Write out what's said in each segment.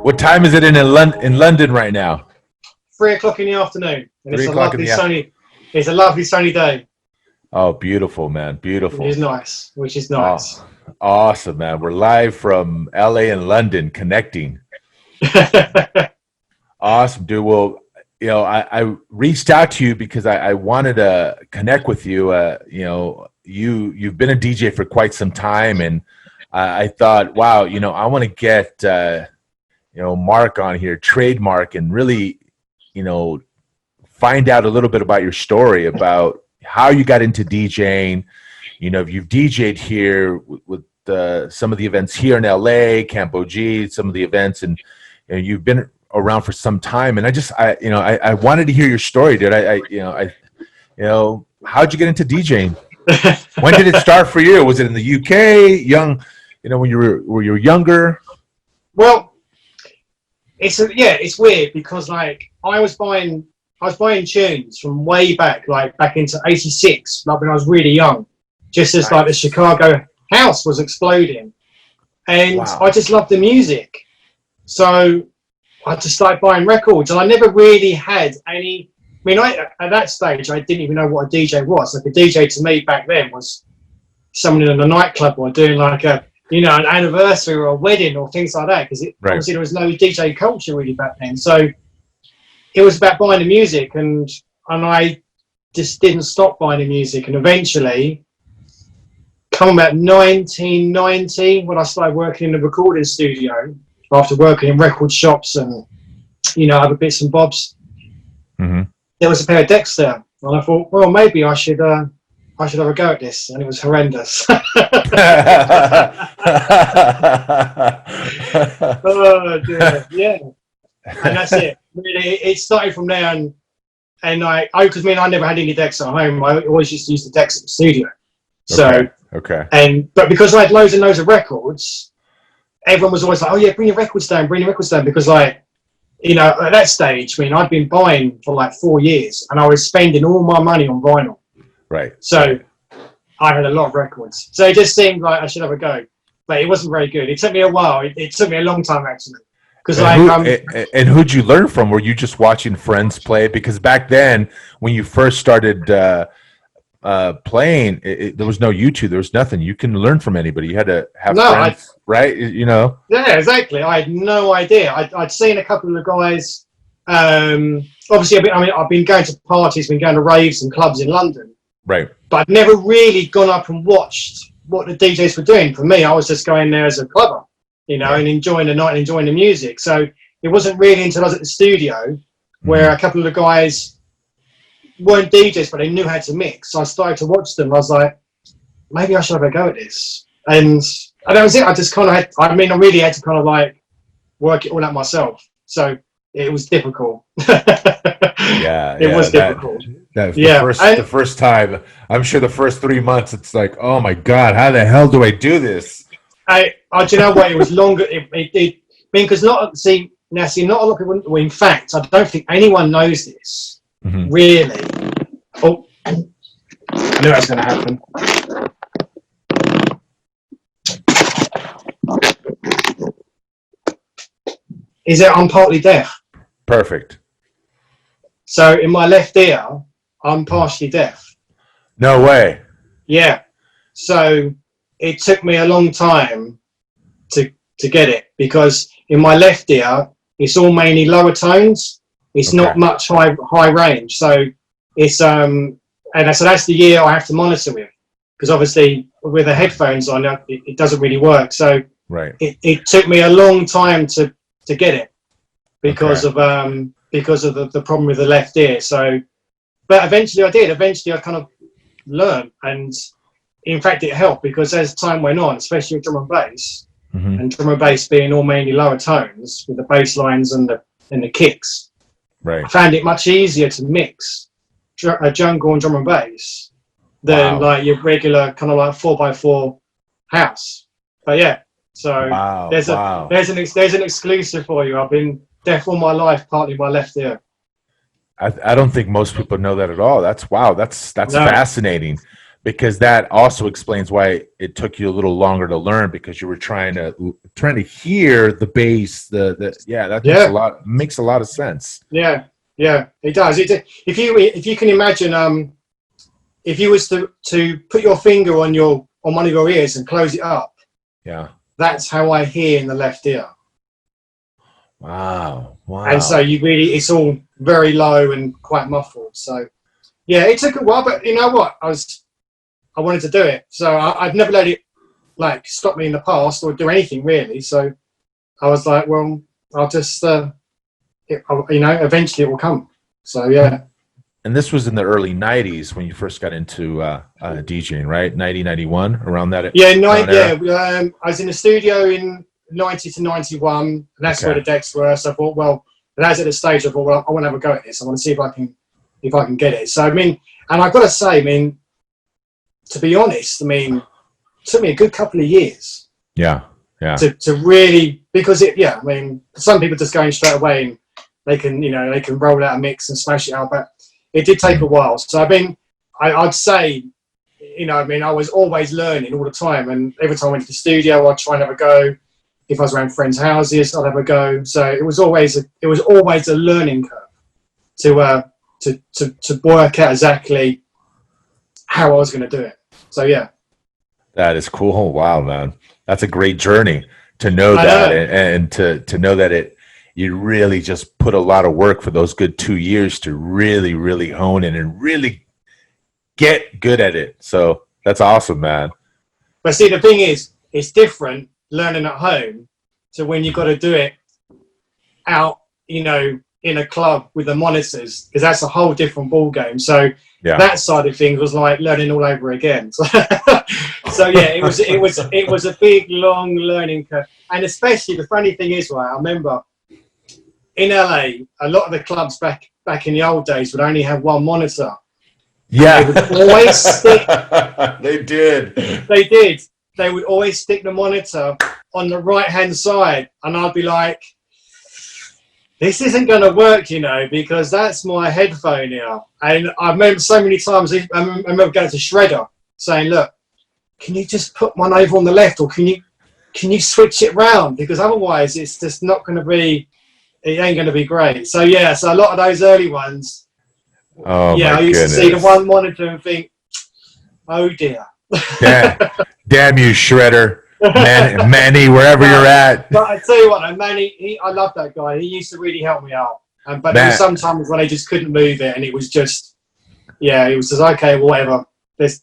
What time is it in London right now? 3 o'clock in the afternoon, and it's 3 a o'clock in lovely the afternoon. sunny. It's a lovely sunny day, Oh, beautiful, man. which Beautiful. is nice. Which is nice. Oh, awesome, man. We're live from LA and London connecting. Awesome, dude. Well, I reached out to you because I wanted to connect with you. You've been a DJ for quite some time, and I thought, wow, I want to get Mark on here, TradeMark, and really, find out a little bit about your story, about how you got into DJing. If you've DJed here with some of the events here in LA, Camp OG, some of the events, and you've been around for some time. And I wanted to hear your story, dude. How'd you get into DJing? When did it start for you? Was it in the UK, young, when you were younger? Well, it's weird because I was buying tunes from way back, like back into '86, like when I was really young, just as like the Chicago house was exploding, and Wow. I just loved the music, so I just started buying records, and I never really had any. I mean, at that stage, I didn't even know what a DJ was. Like a DJ to me back then was someone in a nightclub or doing like an anniversary or a wedding or things like that, because obviously there was no DJ culture really back then. So it was about buying the music, and I just didn't stop buying the music. And eventually, come about 1990, when I started working in the recording studio, after working in record shops and other bits and bobs, there was a pair of decks there, and I thought, well, maybe I should have a go at this, and it was horrendous. Oh dear, yeah, and that's it. Really, it started from there, and I never had any decks at home. I always used to use the decks at the studio. So but because I had loads and loads of records, everyone was always like, "Oh yeah, bring your records down, because at that stage, I'd been buying for like 4 years, and I was spending all my money on vinyl. Right. So I had a lot of records. So it just seemed like I should have a go, but it wasn't very good. It took me a while. It took me a long time actually. And who'd you learn from? Were you just watching friends play? Because back then, when you first started playing, there was no YouTube. There was nothing. You can learn from anybody. You had to have friends, right? Yeah, exactly. I had no idea. I'd seen a couple of the guys. Obviously, I've been going to parties, been going to raves and clubs in London. Right. But I'd never really gone up and watched what the DJs were doing. For me, I was just going there as a clubber, and enjoying the night and enjoying the music. So it wasn't really until I was at the studio where a couple of the guys weren't DJs, but they knew how to mix. So I started to watch them. I was like, maybe I should have a go at this. And that was it. I just kind of I really had to kind of like work it all out myself. So it was difficult. It was difficult. The first time, I'm sure the first 3 months, it's like, oh my God, how the hell do I do this? Do you know what? It was longer. Because not a lot of people. Well, in fact, I don't think anyone knows this really. Oh, I knew that was going to happen. Is that I'm partly deaf? Perfect. So in my left ear, I'm partially deaf. No way. Yeah. So it took me a long time to get it, because in my left ear, it's all mainly lower tones. It's not much high range. So it's so that's the ear I have to monitor with, because obviously with the headphones on, it doesn't really work. So it took me a long time to get it because of the problem with the left ear. So, but eventually I did. Eventually I kind of learned, and in fact it helped, because as time went on, especially with drum and bass, and drum and bass being all mainly lower tones with the bass lines and the kicks, I found it much easier to mix a jungle and drum and bass than like your regular kind of like 4x4 house. But yeah, so there's an exclusive for you. I've been deaf all my life, partly my left ear. I don't think most people know that at all. That's fascinating. because that also explains why it took you a little longer to learn, because you were trying to hear the bass. Yeah, that makes a lot of sense. Yeah, yeah, it does. If you can imagine, if you was to put your finger on one of your ears and close it up, Yeah. that's how I hear in the left ear. Wow. And so it's all very low and quite muffled. So yeah, it took a while, but you know what? I wanted to do it. So I've never let it like stop me in the past or do anything really. So I was like, well, I'll just, eventually it will come. So yeah. And this was in the early 90s when you first got into DJing, right? 90, 91, around that. Yeah, I was in the studio in 90 to 91, and that's where the decks were. So I thought, well, and as at the stage, I thought, well, I want to have a go at this. I want to see if I can get it. So I mean, and I've got to say, I mean, to be honest, I mean, it took me a good couple of years. Yeah. To really, because I mean, some people just go in straight away and they can roll out a mix and smash it out, but it did take a while. So I mean, I'd say, I mean, I was always learning all the time, and every time I went to the studio, I'd try and have a go. If I was around friends' houses, I'd have a go. So it was always a learning curve to work out exactly how I was going to do it. So yeah, that is cool. Wow, man, that's a great journey to know that, and to know that you really just put a lot of work for those good 2 years to really, really hone it and really get good at it. So that's awesome, man. But see, the thing is, it's different learning at home to when you've got to do it out, in a club with the monitors, because that's a whole different ball game. So that side of things was like learning all over again. So, yeah, it was a big, long learning curve. And especially the funny thing is, right, I remember in LA, a lot of the clubs back in the old days would only have one monitor. Yeah, they would always stick. They did. They would always stick the monitor on the right-hand side, and I'd be like, "This isn't going to work, because that's my headphone here." And I remember so many times. I remember going to Shredder saying, "Look, can you just put one over on the left, or can you switch it round? Because otherwise, it's just not going to be. It ain't going to be great." So yeah, so a lot of those early ones. Oh yeah, my I used goodness. to see the one monitor and think, "Oh dear." Damn you, Shredder, Manny, wherever you're at. But I tell you what, Manny, I love that guy. He used to really help me out. But there were some times when I just couldn't move it, and it was just, it was just okay, whatever.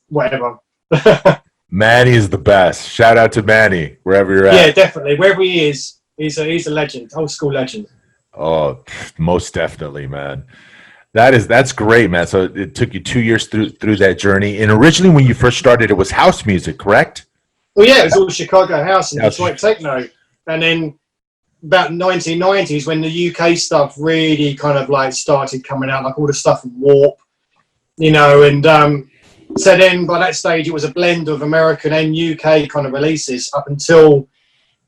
Whatever. Manny is the best. Shout out to Manny, wherever you're at. Yeah, definitely. Wherever he is, he's a legend, old school legend. Oh, most definitely, man. That's great, man. So it took you 2 years through that journey. And originally, when you first started, it was house music, correct? Well, yeah, it was all Chicago house and Detroit techno. And then about 1990s, when the UK stuff really kind of like started coming out, like all the stuff from Warp, and so then by that stage, it was a blend of American and UK kind of releases up until,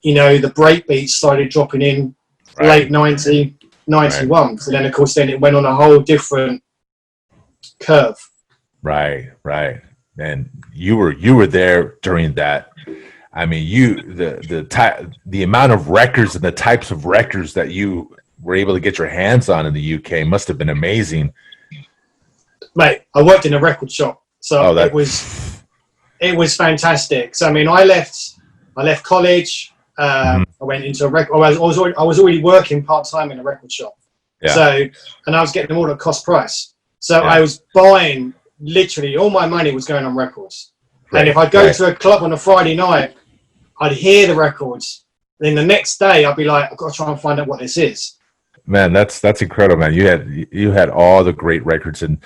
the breakbeats started dropping in late 90. 91. Right. So then, of course, it went on a whole different curve. Right. And you were there during that. I mean, the amount of records and the types of records that you were able to get your hands on in the UK must have been amazing. Mate, I worked in a record shop, so it was fantastic. So I mean, I left college. I went into a record. I was already working part time in a record shop. Yeah. So, and I was getting them all at cost price. So I was buying, literally all my money was going on records. Right. And if I go to a club on a Friday night, I'd hear the records. Then the next day, I'd be like, I've got to try and find out what this is. Man, that's incredible, man. You had all the great records, and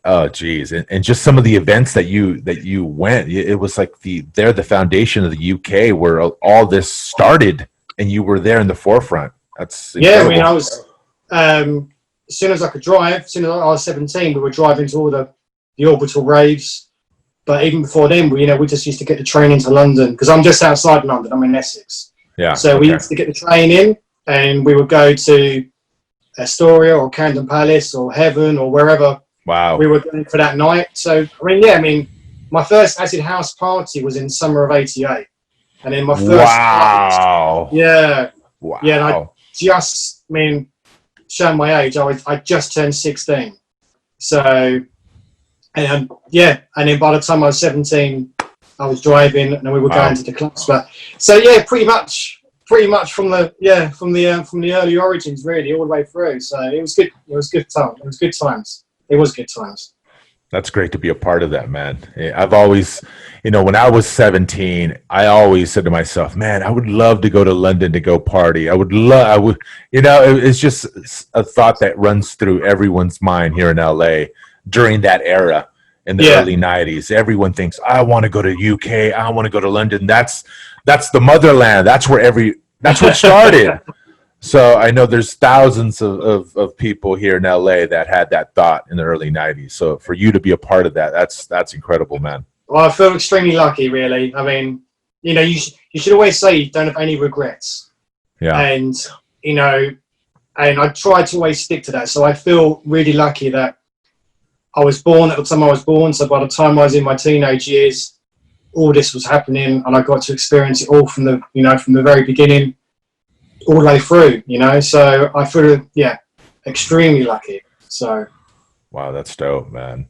oh geez, and just some of the events that you went. It was like they're the foundation of the UK where all this started, and you were there in the forefront. That's incredible. I mean, I was as soon as I could drive. As soon as I was 17, we were driving to all the orbital raves. But even before then, we just used to get the train into London, because I'm just outside London. I'm in Essex. Yeah. So we used to get the train in. And we would go to Astoria or Camden Palace or Heaven or wherever we were going for that night. So, I mean, my first acid house party was in summer of '88, and then my first wow, yeah, wow, yeah, and I mean, showing my age, I just turned 16, so and and then by the time I was 17, I was driving, and then we were going to the clubs. But so yeah, pretty much from the early origins, really, all the way through. So it was good. It was good time. It was good times. It was good times. That's great to be a part of that, man. I've always, when I was 17, I always said to myself, man, I would love to go to London to go party. It's just a thought that runs through everyone's mind here in LA during that era in the early 90s. Everyone thinks, I want to go to UK. I want to go to London. That's the motherland. That's where it started. So I know there's thousands of people here in LA that had that thought in the early 90s. So for you to be a part of that, that's incredible, man. Well, I feel extremely lucky, really. I mean, you should always say you don't have any regrets. Yeah. And, and I try to always stick to that. So I feel really lucky that I was born at the time I was born. So by the time I was in my teenage years, all this was happening, and I got to experience it all from the very beginning, all the way through, so I feel, extremely lucky. So, wow, that's dope, man.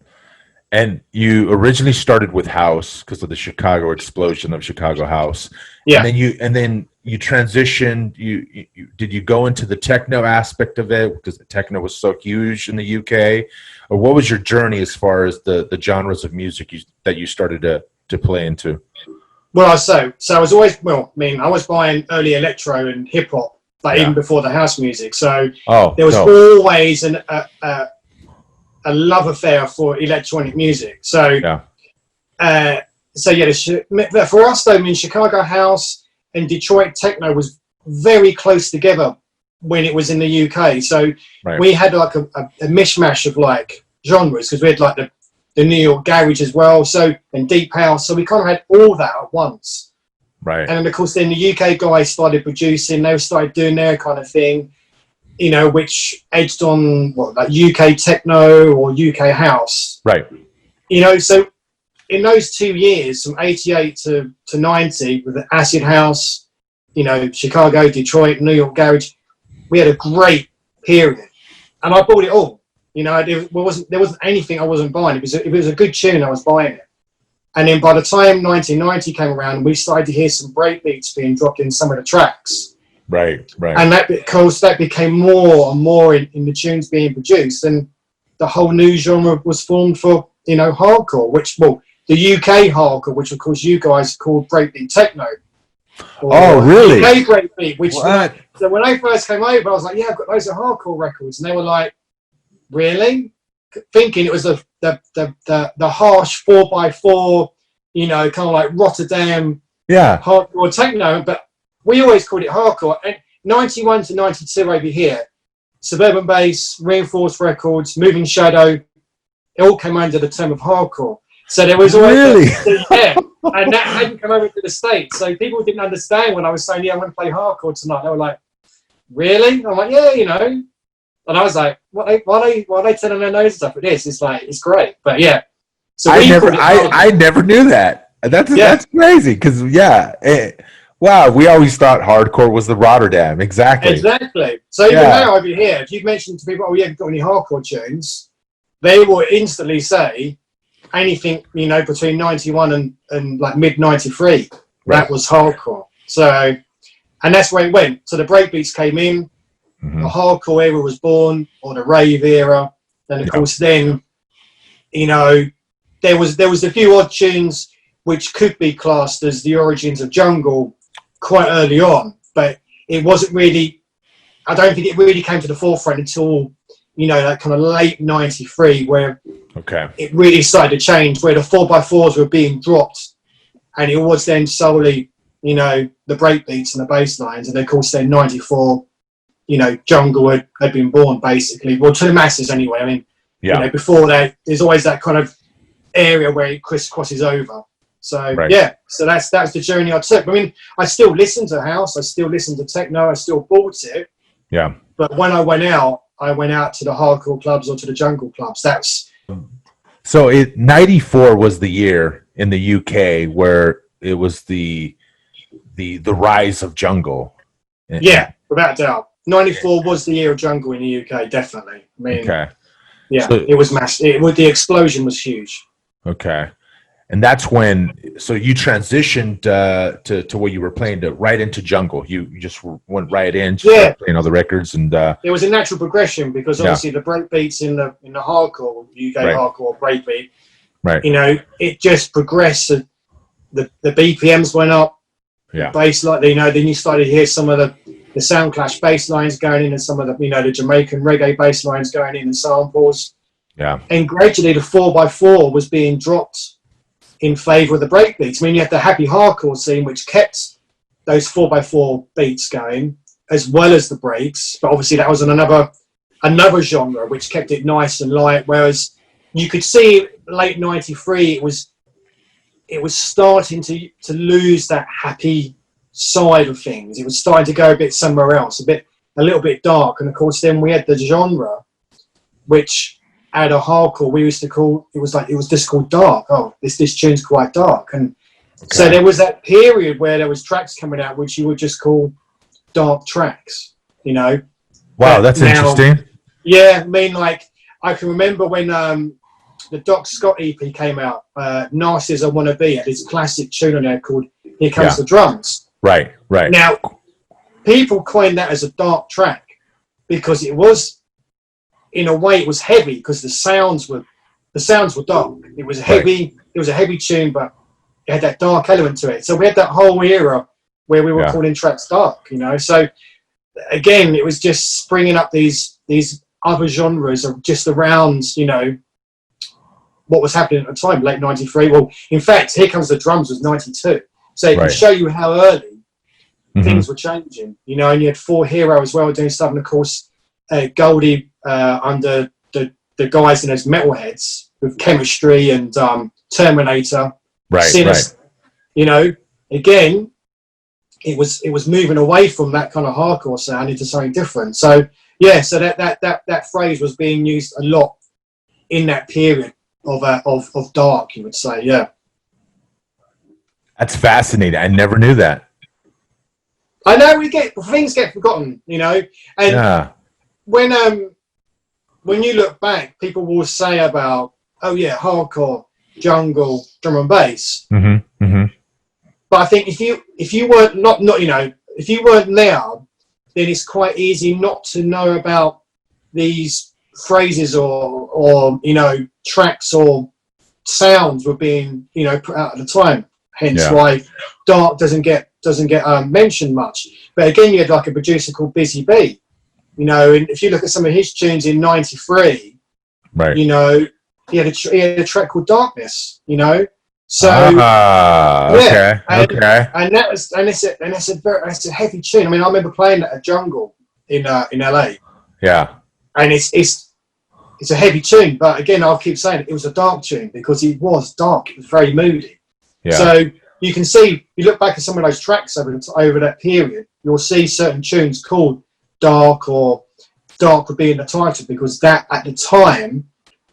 And you originally started with house because of the Chicago explosion of Chicago house. Yeah. And then you transitioned. Did you go into the techno aspect of it because the techno was so huge in the UK, or what was your journey as far as the genres of music that you started to play into? Well, so I was always, I was buying early electro and hip hop, but even before the house music. So there was always a love affair for electronic music. So, for us though, Chicago house and Detroit techno was very close together when it was in the UK. So we had like a mishmash of like genres, because we had like the New York garage as well, and deep house. So we kind of had all that at once. Right. And then, of course, then the UK guys started producing. They started doing their kind of thing, which edged on like UK techno or UK house. Right. So in those 2 years, from 88 to 90, with the acid house, Chicago, Detroit, New York garage, we had a great period. And I bought it all. There wasn't anything I wasn't buying. If it was a good tune, I was buying it. And then by the time 1990 came around, we started to hear some breakbeats being dropped in some of the tracks. Right. And that became more and more in the tunes being produced, and the whole new genre was formed for hardcore, the UK hardcore, which of course you guys called breakbeat techno. Really? UK breakbeat. So when I first came over, I was like, I've got loads of hardcore records, and they were like, really? Thinking it was the harsh 4x4, kind of like Rotterdam, hardcore techno, but we always called it hardcore. And 91 to 92 over here, Suburban Bass, Reinforced Records, Moving Shadow, it all came under the term of hardcore. So there was always and that hadn't come over to the States. So people didn't understand when I was saying, I want to play hardcore tonight. They were like, really? I'm like, and I was like, why are they telling their noses up at this? It's like, it's great. But so I never knew that. That's crazy because wow, we always thought hardcore was the Rotterdam. Exactly. So even now over here, if you mention to people, you haven't got any hardcore tunes, they will instantly say anything, between 91 and like mid 93. That was hardcore. So, and that's where it went. So the breakbeats came in. The hardcore era was born, or the rave era, and of course then, there was a few odd tunes which could be classed as the origins of jungle quite early on, but it wasn't really. I don't think it really came to the forefront until that kind of late '93, where it really started to change, where the 4x4s were being dropped, and it was then solely the breakbeats and the bass lines, and of course then '94. Jungle had been born, basically. Well, to the masses anyway. I mean, before that, there's always that kind of area where it crosses over. So, so that's the journey I took. I mean, I still listen to house. I still listen to techno. I still bought it. Yeah. But when I went out to the hardcore clubs or to the jungle clubs. So 94 was the year in the UK where it was the rise of jungle. Yeah, without doubt. 94 was the year of jungle in the UK, definitely. I mean, Okay. yeah, So, it was massive. The explosion was huge. okay. And that's when, so you transitioned to where you were playing right into jungle. You just went right in, started playing all the records, and it was a natural progression because obviously the break beats in the hardcore UK hardcore breakbeat, right? You know, it just progressed. The BPMs went up. Yeah. Bass line, you know, then you started to hear some of the Sound Clash bass lines going in, and some of the, you know, the Jamaican reggae bass lines going in and samples. Yeah. And gradually the 4x4 was being dropped in favour of the breakbeats. I mean, you had the happy hardcore scene, which kept those 4x4 beats going, as well as the breaks. But obviously that was another genre, which kept it nice and light. Whereas you could see late 93, it was starting to lose that happy side of things. It was starting to go a bit somewhere else, a little bit dark. And of course, then we had the genre, which had a hardcore. We used to call it was just called dark. Oh, this tune's quite dark. And so there was that period where there was tracks coming out which you would just call dark tracks. You know. Wow, that's interesting. Yeah, I mean, like I can remember when the Doc Scott EP came out, Nasty As I Wanna Be, had his classic tune on there called Here Comes the Drums. Right. Now, people coined that as a dark track because it was, in a way, it was heavy because the sounds were dark. It was heavy. It was a heavy tune, but it had that dark element to it. So we had that whole era where we were calling tracks dark, you know. So again, it was just springing up these other genres of just around, you know, what was happening at the time, late 93. Well, in fact, Here Comes the Drums was 92. So it can show you how early things were changing, you know. And you had 4Hero as well doing stuff, and of course, Goldie under the guys in those metalheads with Chemistry and Terminator, Sinister. You know, again, it was moving away from that kind of hardcore sound into something different. So yeah, so that phrase was being used a lot in that period of dark, you would say. Yeah, that's fascinating. I never knew that. I know things get forgotten, you know. And when you look back, people will say about, oh yeah, hardcore, jungle, drum and bass. But I think if you weren't if you weren't there, then it's quite easy not to know about these phrases or you know, tracks or sounds were being, you know, put out at the time. Hence why dark doesn't get mentioned much. But again, you had like a producer called Busy B, you know, and if you look at some of his tunes in '93, you know, he had a track called Darkness, you know. So and that's a heavy tune. I mean, I remember playing that at Jungle in LA. Yeah. And it's a heavy tune, but again, I'll keep saying it was a dark tune because it was dark. It was very moody. Yeah. So you can see, you look back at some of those tracks over that period, you'll see certain tunes called dark, or dark would be in the title because that at the time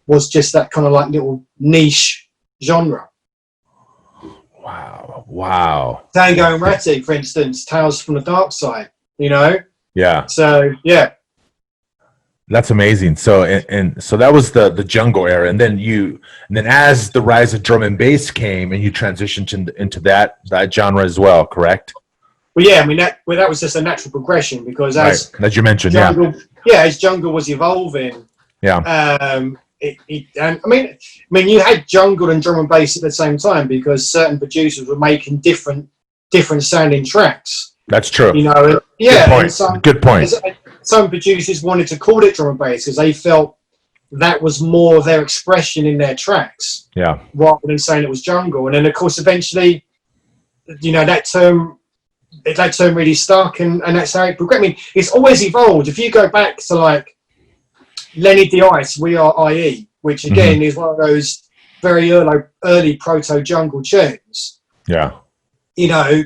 was just that kind of like little niche genre. Wow. Tango and Ratty, for instance, Tales from the Dark Side, you know? Yeah. So, yeah. That's amazing. So, and so that was the jungle era. And then as the rise of drum and bass came and you transitioned into that genre as well, correct? Well, yeah, I mean, that was just a natural progression because as you mentioned, as jungle was evolving, and I mean, you had jungle and drum and bass at the same time because certain producers were making different sounding tracks. That's true. You know, Good point. Some producers wanted to call it drum and bass because they felt that was more of their expression in their tracks. Yeah. Rather than saying it was jungle, and then of course eventually, you know, that term really stuck, and that's how it progressed. I mean, it's always evolved. If you go back to like Lenny D-Ice, We Are IE, which again is one of those very early proto jungle tunes. Yeah. You know,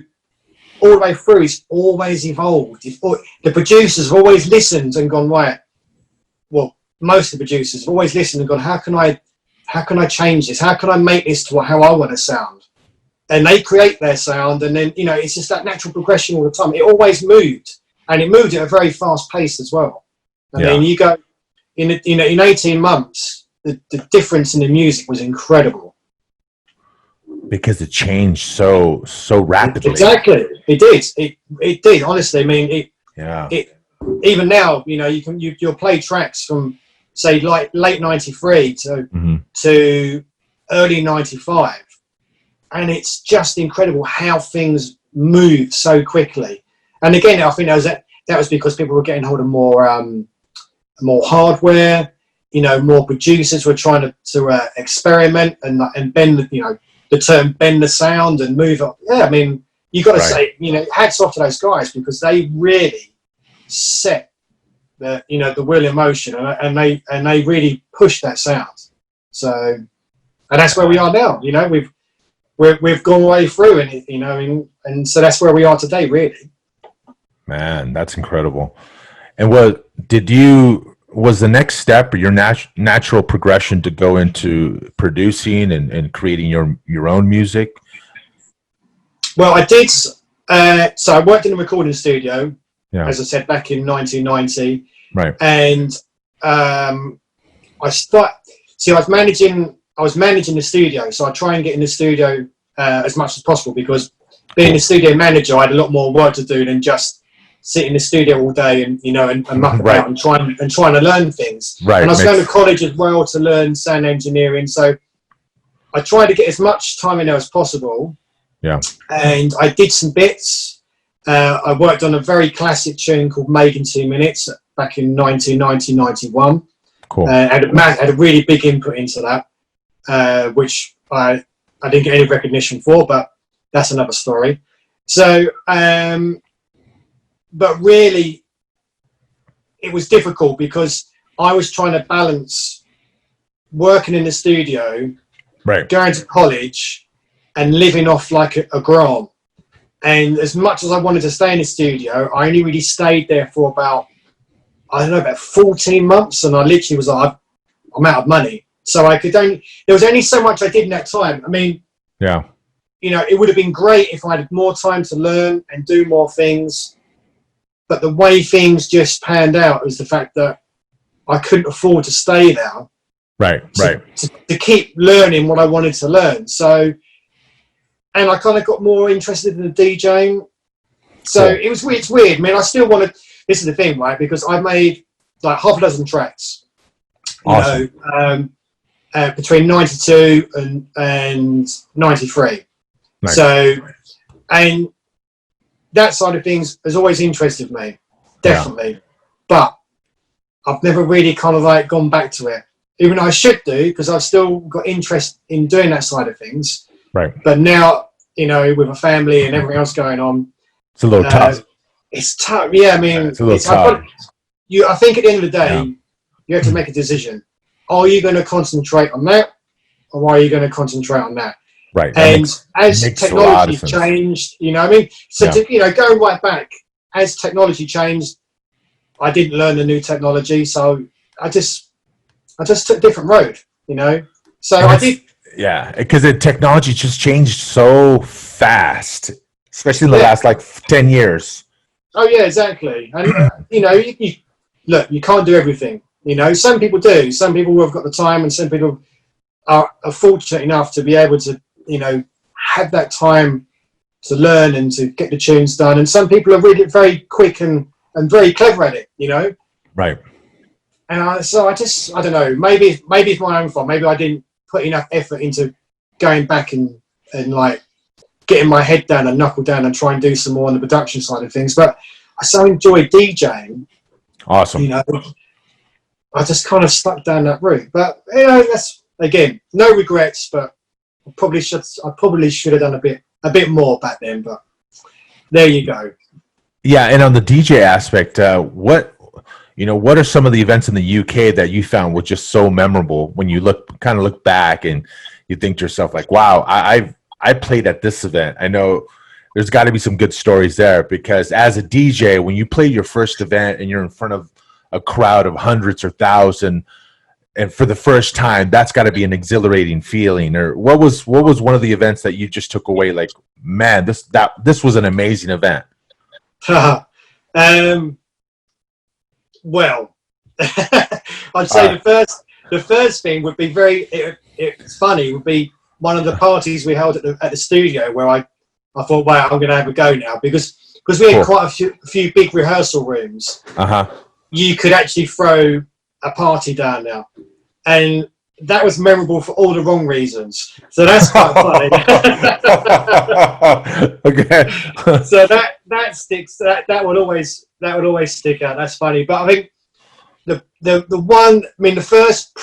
all the way through, it's always evolved. The producers have always listened and gone, right, well, most of the producers have always listened and gone, how can how can I change this? How can I make this to how I want to sound? And they create their sound, and then, you know, it's just that natural progression all the time. It always moved, and it moved at a very fast pace as well. I mean, you go in 18 months, the difference in the music was incredible. Because it changed so rapidly. Exactly, it did. It did. Honestly, I mean, it even now, you know, you'll play tracks from, say, like late '93 to early '95, and it's just incredible how things moved so quickly. And again, I think that was because people were getting hold of more hardware. You know, more producers were trying to experiment and bend, you know, the term bend the sound and move up. Yeah, I mean, you got to say, you know, hats off to those guys, because they really set the wheel in motion, and they really pushed that sound. So, and that's where we are now. You know, we've gone way through, and you know, and so that's where we are today, really. Man, that's incredible. And was the next step or your natural progression to go into producing and creating your own music? Well, I did. So I worked in a recording studio, as I said, back in 1990. Right. And I was managing the studio, so I try and get in the studio as much as possible, because being a studio manager, I had a lot more work to do than just sit in the studio all day and, you know, and muck about and trying to learn things. Right. And I was going to college as well to learn sound engineering, so I tried to get as much time in there as possible. Yeah. And I did some bits. I worked on a very classic tune called Made in 2 Minutes back in 1990-91. Cool. Had a really big input into that, which I didn't get any recognition for, but that's another story. So, but really, it was difficult because I was trying to balance working in the studio, going to college, and living off like a grant. And as much as I wanted to stay in the studio, I only really stayed there for about 14 months. And I literally was like, I'm out of money. So there was only so much I did in that time. I mean, you know, it would have been great if I had more time to learn and do more things. But the way things just panned out was the fact that I couldn't afford to stay there. To keep learning what I wanted to learn. So, and I kind of got more interested in the DJing. So it was weird. It's weird. I mean, I still want to. This is the thing, right? Because I made like half a dozen tracks. You know, between 92 and 93. Nice. So, and that side of things has always interested me, definitely. But I've never really kind of like gone back to it, even though I should do, because I've still got interest in doing that side of things. Right. But now, you know, with a family and everything else going on, it's a little tough. It's tough. Yeah, I mean, it's a little tough. I think at the end of the day, you have to make a decision. Are you going to concentrate on that, or are you going to concentrate on that? Right. And as technology changed, you know, I mean, so you know, going right back, as technology changed, I didn't learn the new technology, so I just took a different road, you know. So I did. Yeah, because the technology just changed so fast, especially in the last like 10 years. Oh yeah, exactly. And you know, look, you can't do everything. You know, some people do. Some people have got the time, and some people are fortunate enough to be able to, you know, have that time to learn and to get the tunes done. And some people are really very quick and very clever at it, you know. Right. And I don't know. Maybe it's my own fault. Maybe I didn't put enough effort into going back and like getting my head down and knuckle down and try and do some more on the production side of things. But I so enjoy DJing. Awesome. You know, I just kind of stuck down that route. But you know, that's, again, no regrets. But I probably should have done a bit more back then. But there you go. Yeah, and on the DJ aspect, what are some of the events in the UK that you found were just so memorable when you look back and you think to yourself like, wow, I played at this event. I know there's got to be some good stories there, because as a DJ, when you play your first event and you're in front of a crowd of hundreds or thousands, and for the first time, that's got to be an exhilarating feeling. Or what was one of the events that you just took away? Like, man, this was an amazing event. Well, I'd say the first thing would be it's funny, would be one of the parties we held at the studio, where I thought, wow, I'm going to have a go now, because we had quite a few big rehearsal rooms. You could actually throw a party down now, and that was memorable for all the wrong reasons. So that's quite funny. Okay. So that sticks. That would always stick out. That's funny. But I think the one, I mean, the first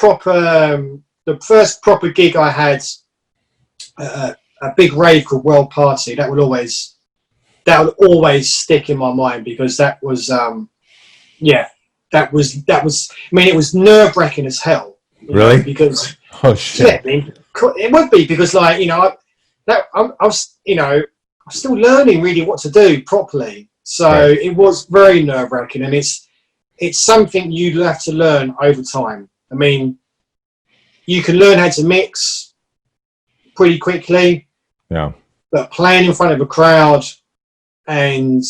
proper gig I had, a big rave called World Party. That would always stick in my mind, because that was that was. I mean, it was nerve-wracking as hell. Really? Because shit. Yeah, I mean, it would be, because like, I was I'm still learning really what to do properly. So It was very nerve-wracking, and it's something you'd have to learn over time. I mean, you can learn how to mix pretty quickly. Yeah. But playing in front of a crowd and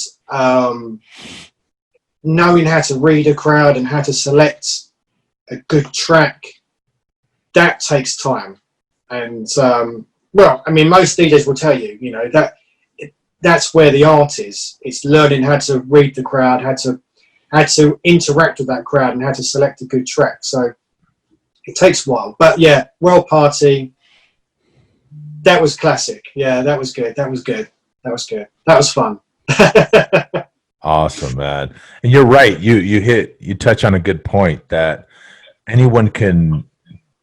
knowing how to read a crowd and how to select a good track, that takes time. And well, I mean, most DJs will tell you, that's where the art is. It's learning how to read the crowd, how to interact with that crowd, and how to select a good track. So it takes a while. But yeah, World Party, that was classic. Yeah, that was good. That was good. That was good. That was fun. Awesome, man. And you're right. You touch on a good point, that anyone can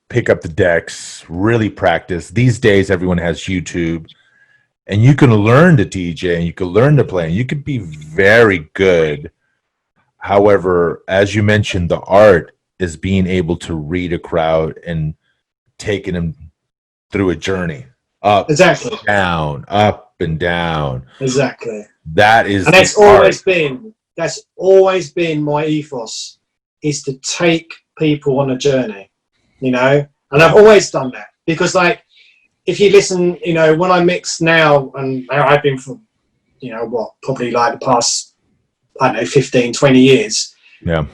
pick up the decks, really practice. These days, everyone has YouTube, and you can learn to DJ, and you can learn to play, and you could be very good. However, as you mentioned, the art is being able to read a crowd and taking them through a journey. Up, exactly. Down, up and down. Exactly. That is, and that's always been my ethos, is to take people on a journey, and I've always done that, because like, if you listen, when I mix now, and I've been for, probably like the past, I don't know, 15, 20 years. Yeah.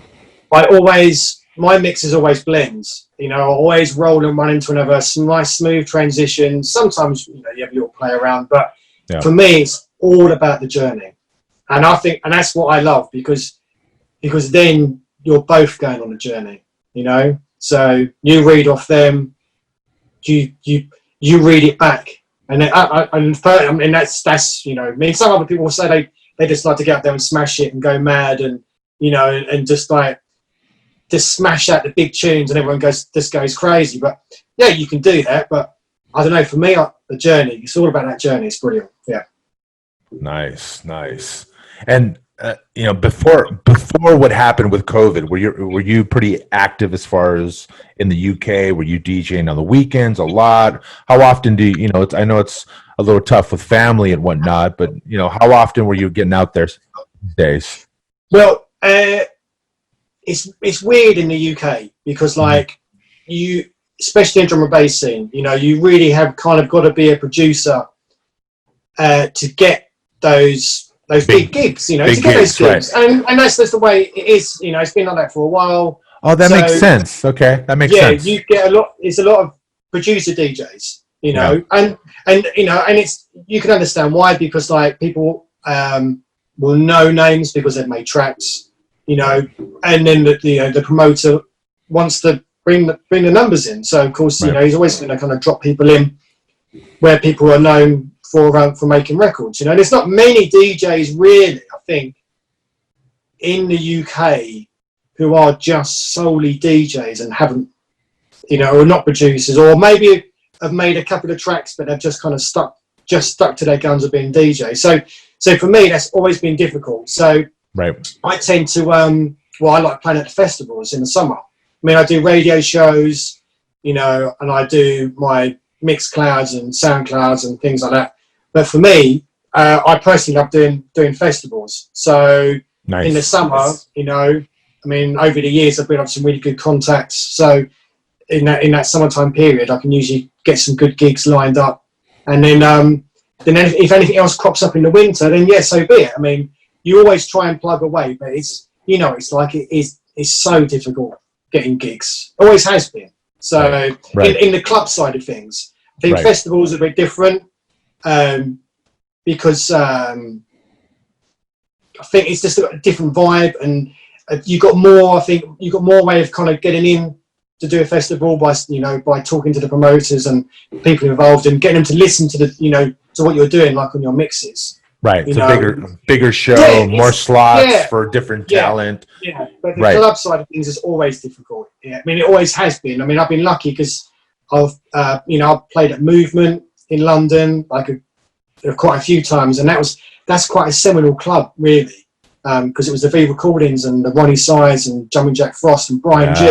My mix is always blends. I always roll and run into another nice smooth transition. Sometimes, you have a little play around, but for me, it's all about the journey. And I think, and that's what I love, because then you're both going on a journey, So you read off them, you read it back, and I mean, that's I mean, some other people will say they just like to get up there and smash it and go mad, and and just smash out the big tunes, and everyone goes crazy. But yeah, you can do that, but I don't know, for me, the journey, it's all about that journey. It's brilliant. Yeah. Nice. And before what happened with COVID, were you pretty active as far as in the UK? Were you DJing on the weekends a lot? How often do you I know it's a little tough with family and whatnot, but how often were you getting out there these days? Well, it's weird in the UK, because like you, especially in drum and bass scene, you really have kind of got to be a producer to get those big gigs, to get those gigs. Right. And that's just the way it is. It's been like that for a while. Oh, that makes sense. Okay, that makes sense. Yeah, you get it's a lot of producer DJs, and it's, you can understand why, because like people will know names because they've made tracks, and then the promoter wants to bring the numbers in. So of course, he's always going to kind of drop people in where people are known for making records. There's not many DJs really, I think, in the UK who are just solely DJs and haven't, or not producers, or maybe have made a couple of tracks but have just kind of stuck to their guns of being DJ. So for me, that's always been difficult. So right. I tend to I like playing at the festivals in the summer. I mean, I do radio shows, and I do my Mixclouds and Soundclouds and things like that. But for me, I personally love doing festivals. So in the summer, I mean, over the years, I've built up some really good contacts. So in that summertime period, I can usually get some good gigs lined up, and then if anything else crops up in the winter, then yeah, so be it. I mean, you always try and plug away, but it's like it's so difficult getting gigs. Always has been. So right. In the club side of things, I think festivals are a bit different because I think it's just a different vibe, and you got more. I think you got more way of kind of getting in to do a festival by talking to the promoters and people involved and getting them to listen to to what you're doing, like on your mixes. Right, it's a bigger show, more slots for different talent. Yeah, but the club side of things is always difficult. Yeah, I mean, it always has been. I mean, I've been lucky because I've played at Movement in London quite a few times, and that's quite a seminal club, really, because it was the V Recordings and the Ronnie Size and Jumping Jack Frost and Brian G.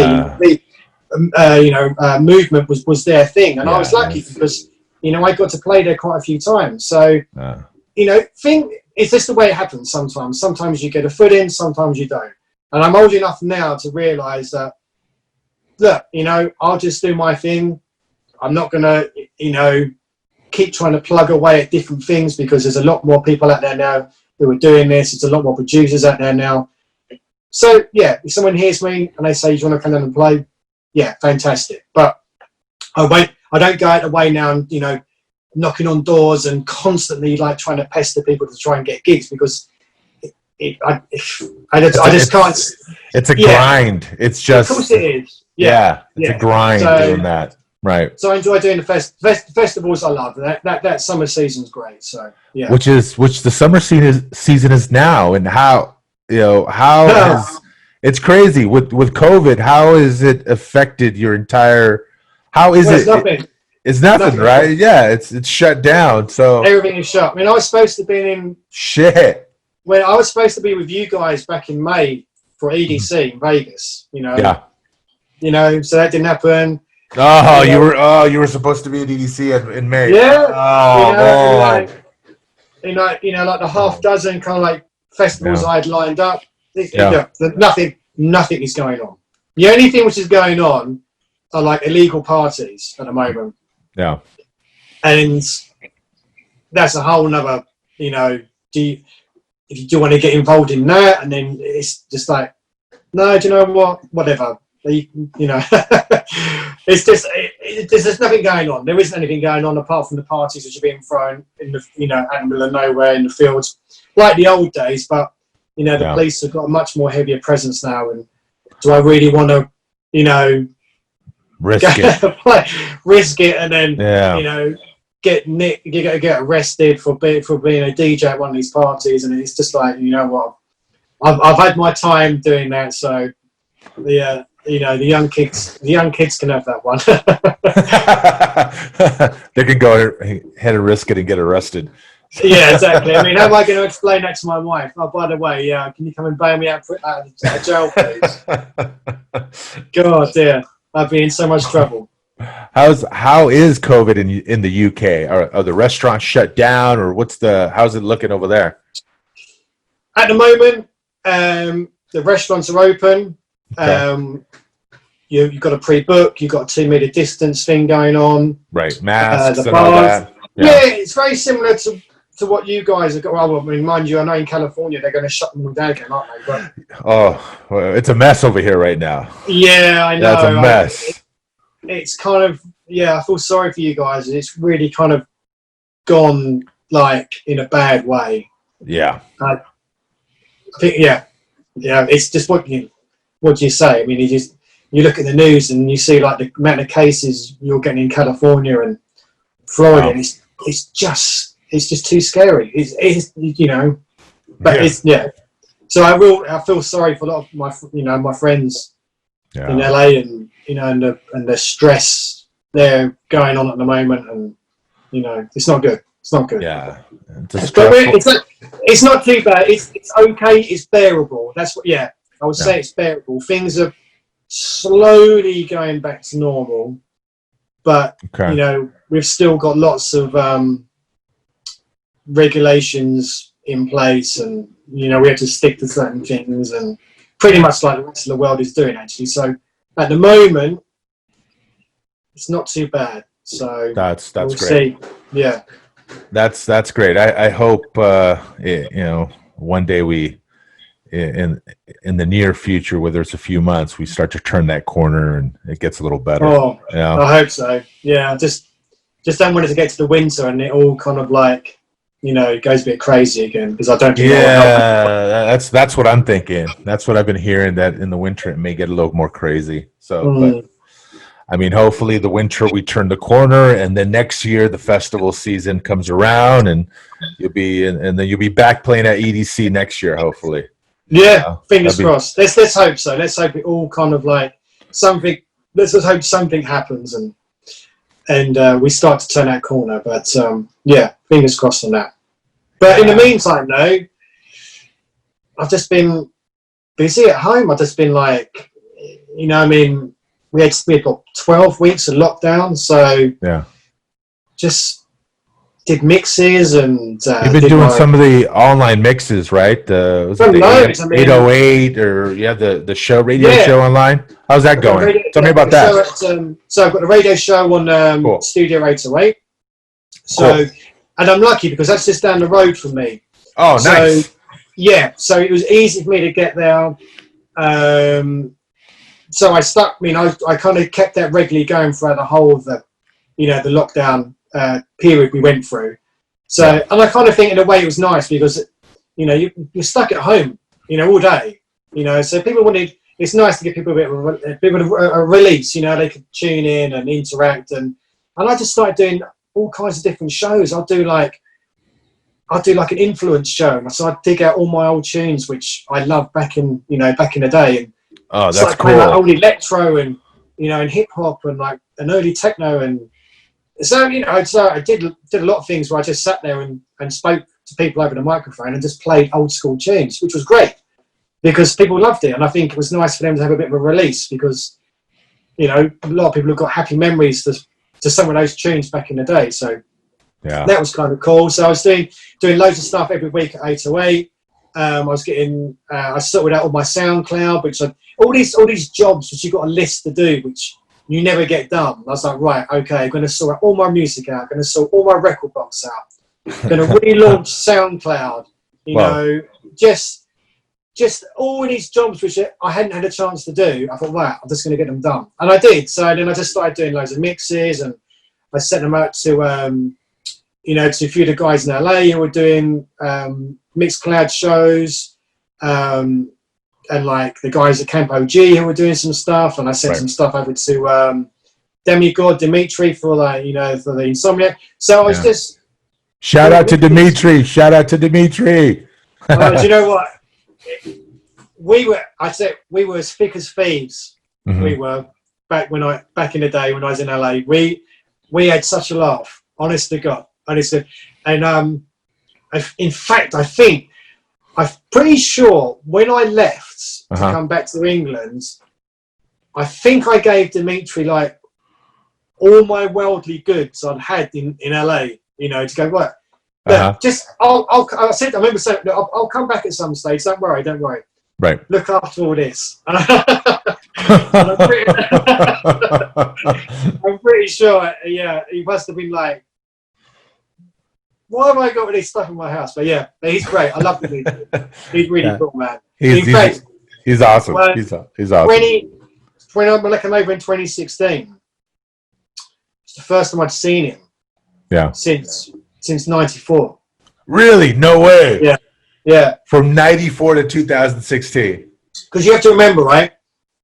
Movement was their thing, and I was lucky because I got to play there quite a few times. So. It's just the way it happens sometimes. Sometimes you get a foot in, sometimes you don't. And I'm old enough now to realise that, look, I'll just do my thing. I'm not going to, keep trying to plug away at different things because there's a lot more people out there now who are doing this. There's a lot more producers out there now. So, yeah, if someone hears me and they say, do you want to come down and play? Yeah, fantastic. But I don't go out the way now and, knocking on doors and constantly trying to pester people to try and get gigs because I just can't. It's a grind. It's just. Of course it is. It's a grind doing that. Right. So I enjoy doing the festivals. I love that summer season's great. So yeah. Which the summer season is now, and how has it's crazy with COVID. How has it affected your entire? How is it? Nothing. It's nothing, right? Yeah, it's shut down. So everything is shut. I mean, I was supposed to be in Well, I was supposed to be with you guys back in May for EDC in Vegas. So that didn't happen. Oh, you were supposed to be at EDC in May. Yeah. Oh, like the half dozen kind of festivals I had lined up. Nothing is going on. The only thing which is going on are illegal parties at the moment. Yeah. And that's a whole nother, if you do want to get involved in that, and then it's just no, do you know what? Whatever. It's just, there's nothing going on. There isn't anything going on apart from the parties which are being thrown in the, out in the middle of nowhere in the fields, like the old days. But, the police have got a much more heavier presence now. And do I really want to, risk it and then get arrested for being a DJ at one of these parties? And it's just what, I've had my time doing that. So the young kids can have that one. They can go ahead and risk it and get arrested. Yeah, exactly. I mean, how am I going to explain that to my wife? Oh, by the way, can you come and bail me out of jail, please? God, dear. I'd be in so much trouble. How is COVID in the UK? Are the restaurants shut down, or how's it looking over there? At the moment, the restaurants are open. Okay. You've got to pre-book. You've got a 2 meter distance thing going on. Right, masks the and all that. Yeah, it's very similar to what you guys have got. Well, I mean, mind you, I know in California they're going to shut them down again, aren't they? But it's a mess over here right now. Yeah, I know. That's a mess. It's kind of, I feel sorry for you guys. It's really kind of gone in a bad way. Yeah. I think, it's just what do you say? I mean, you look at the news and you see the amount of cases you're getting in California and Florida, and it's just too scary. So I feel sorry for a lot of my friends in LA and and the stress they're going on at the moment, and it's not good. It's not good. Yeah, it's not too bad. It's okay. It's bearable. That's what. Yeah, I would say it's bearable. Things are slowly going back to normal, but we've still got lots of regulations in place, and we have to stick to certain things, and pretty much like the rest of the world is doing, actually. So at the moment, it's not too bad. So That's we'll great. see. Yeah. That's great. I hope one day we in the near future, whether it's a few months, we start to turn that corner and it gets a little better. Oh, Yeah. I hope so. Yeah, just don't want it to get to the winter and it all kind of like, it goes a bit crazy again because I don't think that's what I'm thinking. That's what I've been hearing, that in the winter it may get a little more crazy. So, but I mean, hopefully the winter we turn the corner, and then next year the festival season comes around, and you'll be and then you'll be back playing at EDC next year, hopefully. Yeah, fingers crossed. Let's hope so. Let's hope it all kind of like something. Let's just hope something happens and we start to turn that corner. But yeah, fingers crossed on that. But in the meantime, though, I've just been busy at home. I've just been like, I mean, we had got 12 weeks of lockdown, so yeah, just did mixes and you've been doing some of the online mixes, right? Was it the 808 or the radio show online? How's that going? Tell me about that. So I've got a radio show on Cool. Studio 808. So, cool. And I'm lucky because that's just down the road from me. Oh, nice. So, yeah, so it was easy for me to get there. So I kind of kept that regularly going throughout the whole of the lockdown period we went through. So, and I kind of think in a way it was nice because, you're stuck at home, all day, so it's nice to give people a bit of a release, they could tune in and interact. And I just started doing all kinds of different shows. I'll do like an influence show. So I dig out all my old tunes, which I loved back in the day. And oh, that's cool. Like old electro and, and hip hop and like an early techno. And so, so I did a lot of things where I just sat there and spoke to people over the microphone and just played old school tunes, which was great because people loved it. And I think it was nice for them to have a bit of a release because, a lot of people have got happy memories to some of those tunes back in the day. So yeah, that was kind of cool. So I was doing loads of stuff every week at 808. I was getting, I sorted out all my SoundCloud, which all these jobs which you've got a list to do, which you never get done. I was like, right, okay, I'm going to sort out all my music out. I'm going to sort all my record box out. I'm going to relaunch SoundCloud. Just all these jobs which I hadn't had a chance to do. I thought, wow, I'm just going to get them done, and I did. So then I just started doing loads of mixes, and I sent them out to to a few of the guys in LA who were doing Mixcloud shows, and like the guys at Camp OG who were doing some stuff, and I sent some stuff over to Demigod Dimitri for for the Insomniac. So I was just shout out to Dimitri. Shout out to Dimitri. Do you know what? We were as thick as thieves. Mm-hmm. We were back in the day when I was in LA. We had such a laugh, honest to God. Honestly. And in fact, I'm pretty sure when I left to come back to England, I think I gave Dimitri like all my worldly goods I'd had in LA, to go, right. Just I remember saying, I'll come back at some stage. Don't worry. Right. Look after all this. I'm pretty sure. Yeah, he must have been like, why have I got all this stuff in my house? But yeah, he's great. I love him. He's really cool, man. He's awesome. He's awesome. When I came over in 2016, it's the first time I'd seen him. Yeah. Since 94. Really? No way. Yeah. From 94 to 2016. Because you have to remember, right?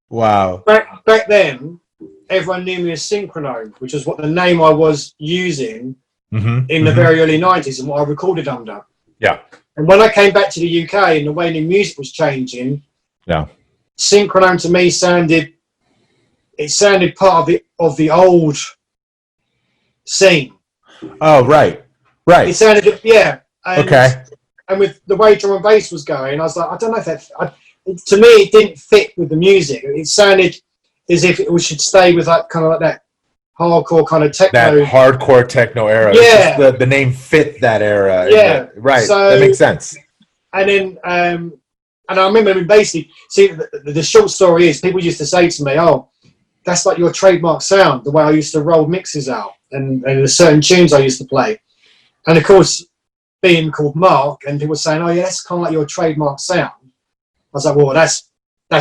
Wow. Back then, everyone knew me as Synchronome, which was what the name I was using in the very early 90s and what I recorded under. Yeah. And when I came back to the UK and the way the music was changing, Synchronome to me sounded part of the old scene. Oh, right. It sounded, okay. And with the way drum and bass was going, I was like, I don't know if to me, it didn't fit with the music. It sounded as if it should stay with that kind of like that hardcore kind of techno. That hardcore techno era. Yeah. Just the name fit that era. Yeah. Right. So, that makes sense. And then, and I remember basically, see, the short story is people used to say to me, oh, that's like your trademark sound, the way I used to roll mixes out and the certain tunes I used to play. And of course, being called Mark and people saying, oh yeah, that's kind of like your trademark sound. I was like, well, that's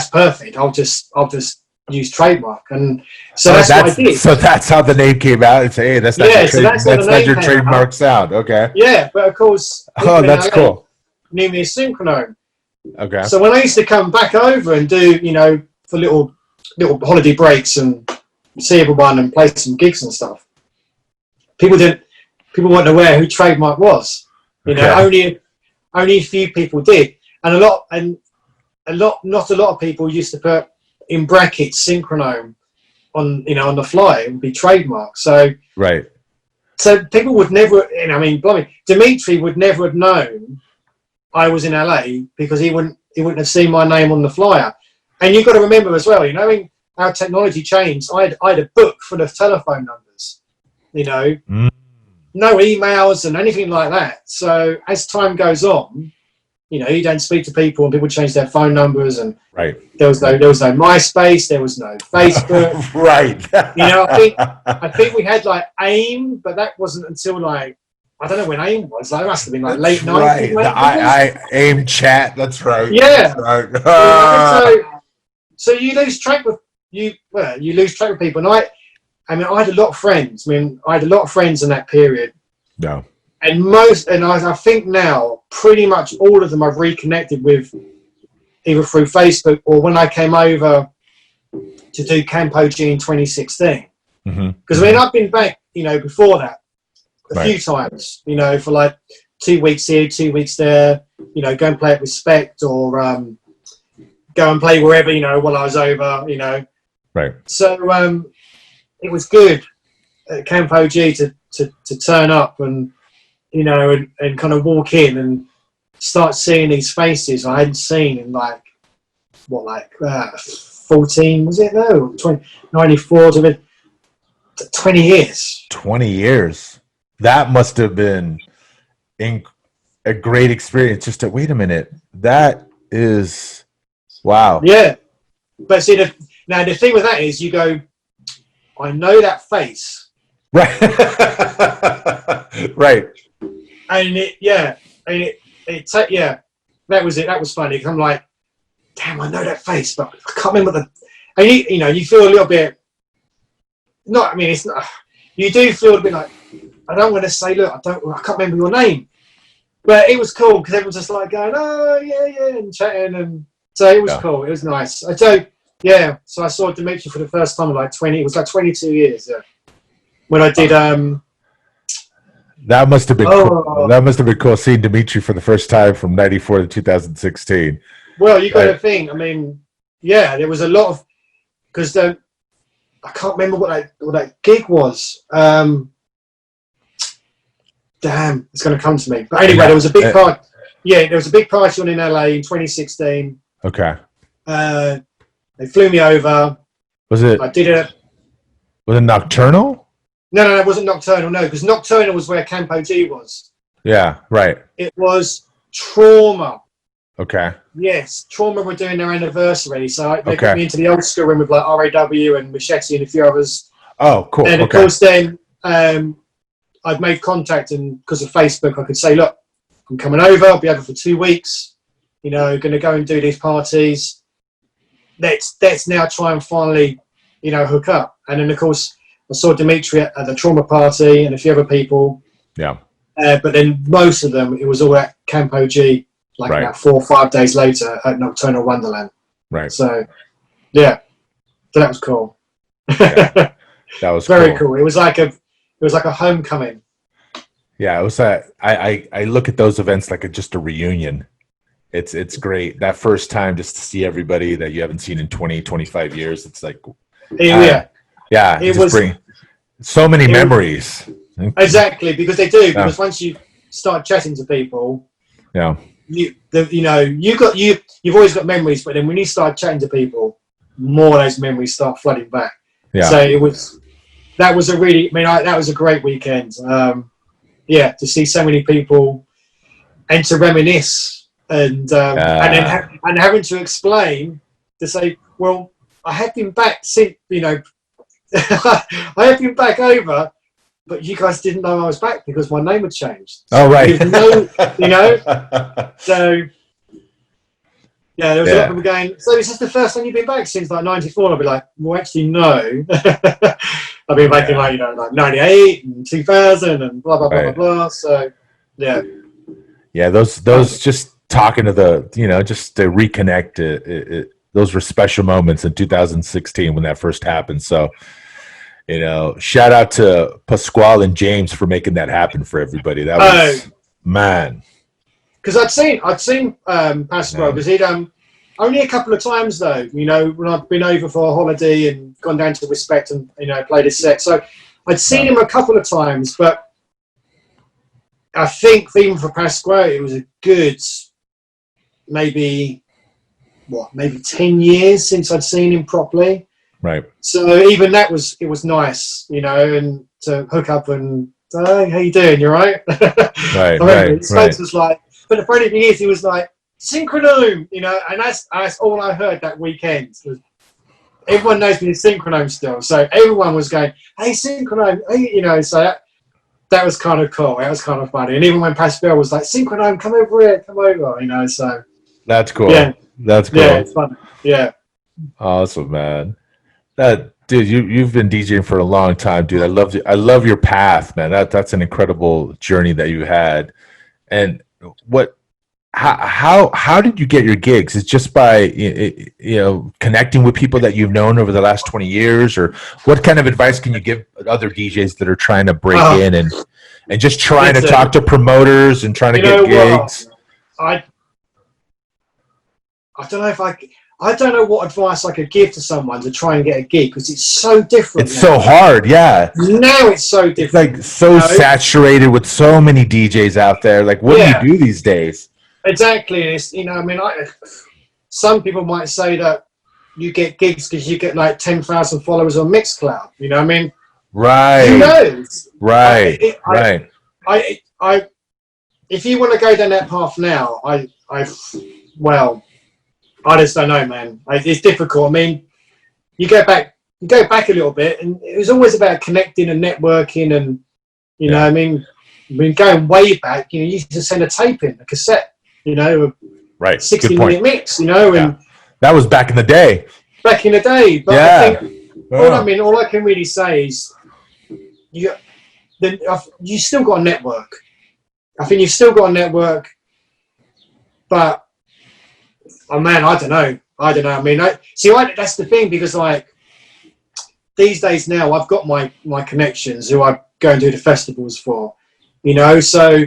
perfect. I'll just use trademark. And so that's what I did. So that's how the name came out. And say, hey, that's not your trademark sound. Okay. Yeah, but of course, oh, that's cool. Knew me as Synchronome. Okay. So when I used to come back over and do, for little holiday breaks and see everyone and play some gigs and stuff, people weren't aware who Trademark was. Only a few people did, and not a lot of people used to put in brackets Synchronome on the fly. It would be Trademark. So right. So people would never. Dimitri would never have known I was in LA because he wouldn't have seen my name on the flyer. And you've got to remember as well, our technology changed. I had a book full of telephone numbers, no emails and anything like that. So as time goes on, you don't speak to people and people change their phone numbers and right. There was no MySpace, there was no Facebook. right. I think we had like AIM, but that wasn't until like, I don't know when AIM was. That must have been like late 90s. Right. AIM chat. That's right. Yeah. That's right. So you lose track with people. And I had a lot of friends. I had a lot of friends in that period. No. And I think now pretty much all of them I've reconnected with either through Facebook or when I came over to do Campo G in 2016. Because I've been back, before that a few times, for like 2 weeks here, 2 weeks there, go and play at Respect or go and play wherever, while I was over, Right. So it was good at Campo G to turn up and, and kind of walk in and start seeing these faces I hadn't seen in 14, was it? No, 94 to 20 years. 20 years. That must have been a great experience. Just to wait a minute. That is, wow. Yeah. But see, the thing with that is you go, I know that face. Right. right. And that was it. That was funny. Cause I'm like, damn, I know that face, but I can't remember and you feel a little bit, it's not, you do feel a bit like, I don't want to say, look, I can't remember your name. But it was cool because everyone's just like going, oh, yeah, and chatting. And so it was cool. It was nice. So I saw Dimitri for the first time it was like 22 years when I did. That must have been cool. That must have been cool seeing Dimitri for the first time from 94 to 2016. Well, you got to think, there was a lot of, because I can't remember what that gig was. Damn, it's going to come to me. But anyway, there was a big party. Yeah, there was a big party on in LA in 2016. Okay. They flew me over. Was it? I did it. Was it Nocturnal? No, it wasn't Nocturnal. No, because Nocturnal was where Campo G was. Yeah, right. It was Trauma. Okay. Yes, Trauma were doing their anniversary, so they got me into the old school room with like RAW and Machete and a few others. Oh, cool. And of course, then I'd made contact, and because of Facebook, I could say, "Look, I'm coming over. I'll be over for 2 weeks. Going to go and do these parties. Let's now try and finally, hook up." And then, of course, I saw Dimitri at the Trauma party and a few other people. Yeah. But then most of them, it was all at Campo G. About 4 or 5 days later at Nocturnal Wonderland. Right. So, yeah, so that was cool. Yeah, that was very cool. It was like a homecoming. Yeah, it was. I look at those events like just a reunion. It's great. That first time just to see everybody that you haven't seen in 20, 25 years. It's like, yeah, it was bring so many memories. Exactly, because they do. Because once you start chatting to people, you've always got memories, but then when you start chatting to people, more of those memories start flooding back. Yeah. So that was a great weekend. To see so many people and to reminisce and having to explain to say, well, I have been back since I have been back over, but you guys didn't know I was back because my name had changed. Oh, right. You know, so yeah, there was a lot of people going, so is this the first time you've been back since like 94? I'll be like, well, actually, no. I've been back in like, like 98 and 2000 and blah, blah, blah, blah, blah. So, yeah. Yeah, those just talking to the, just to reconnect, those were special moments in 2016 when that first happened. So, shout out to Pasquale and James for making that happen for everybody. That was, man. Because I'd seen Pasquale, because he'd only a couple of times though, when I've been over for a holiday and gone down to Respect and played his set. So I'd seen him a couple of times, but I think even for Pasquale, it was a good maybe 10 years since I'd seen him properly. Right. So even that was nice, and to hook up and hey, how you doing? You right? Right. His face was like. But the funny thing is, he was like, Synchronome, and that's all I heard that weekend. Everyone knows me as Synchronome still. So everyone was going, hey, Synchronome, hey, so that was kind of cool. That was kind of funny. And even when Pascal was like, Synchronome, come over here, come over, so. That's cool. Yeah. That's cool. Yeah, it's fun. Yeah. Awesome, man. Dude, you've been DJing for a long time, dude. I love your path, man. That's an incredible journey that you had. And how did you get your gigs? It's just by connecting with people that you've known over the last 20 years, or what kind of advice can you give other DJs that are trying to break in and just trying to talk to promoters and trying to get gigs? I don't know what advice I could give to someone to try and get a gig, because it's so different. It's so hard, yeah. Now it's so different. It's like so saturated with so many DJs out there. Like, what do you do these days? Exactly. It's, some people might say that you get gigs because you get like 10,000 followers on Mixcloud. Right. Who knows? Right. If you want to go down that path now, I just don't know, man. It's difficult. You go back a little bit, and it was always about connecting and networking, and going way back. You used to send a tape in, a cassette, right, 60-minute mix, and that was back in the day. But I think all I can really say is you still got a network. I think you've still got a network, but. Oh man, I don't know. That's the thing, because like these days now, I've got my connections who I go and do the festivals for, So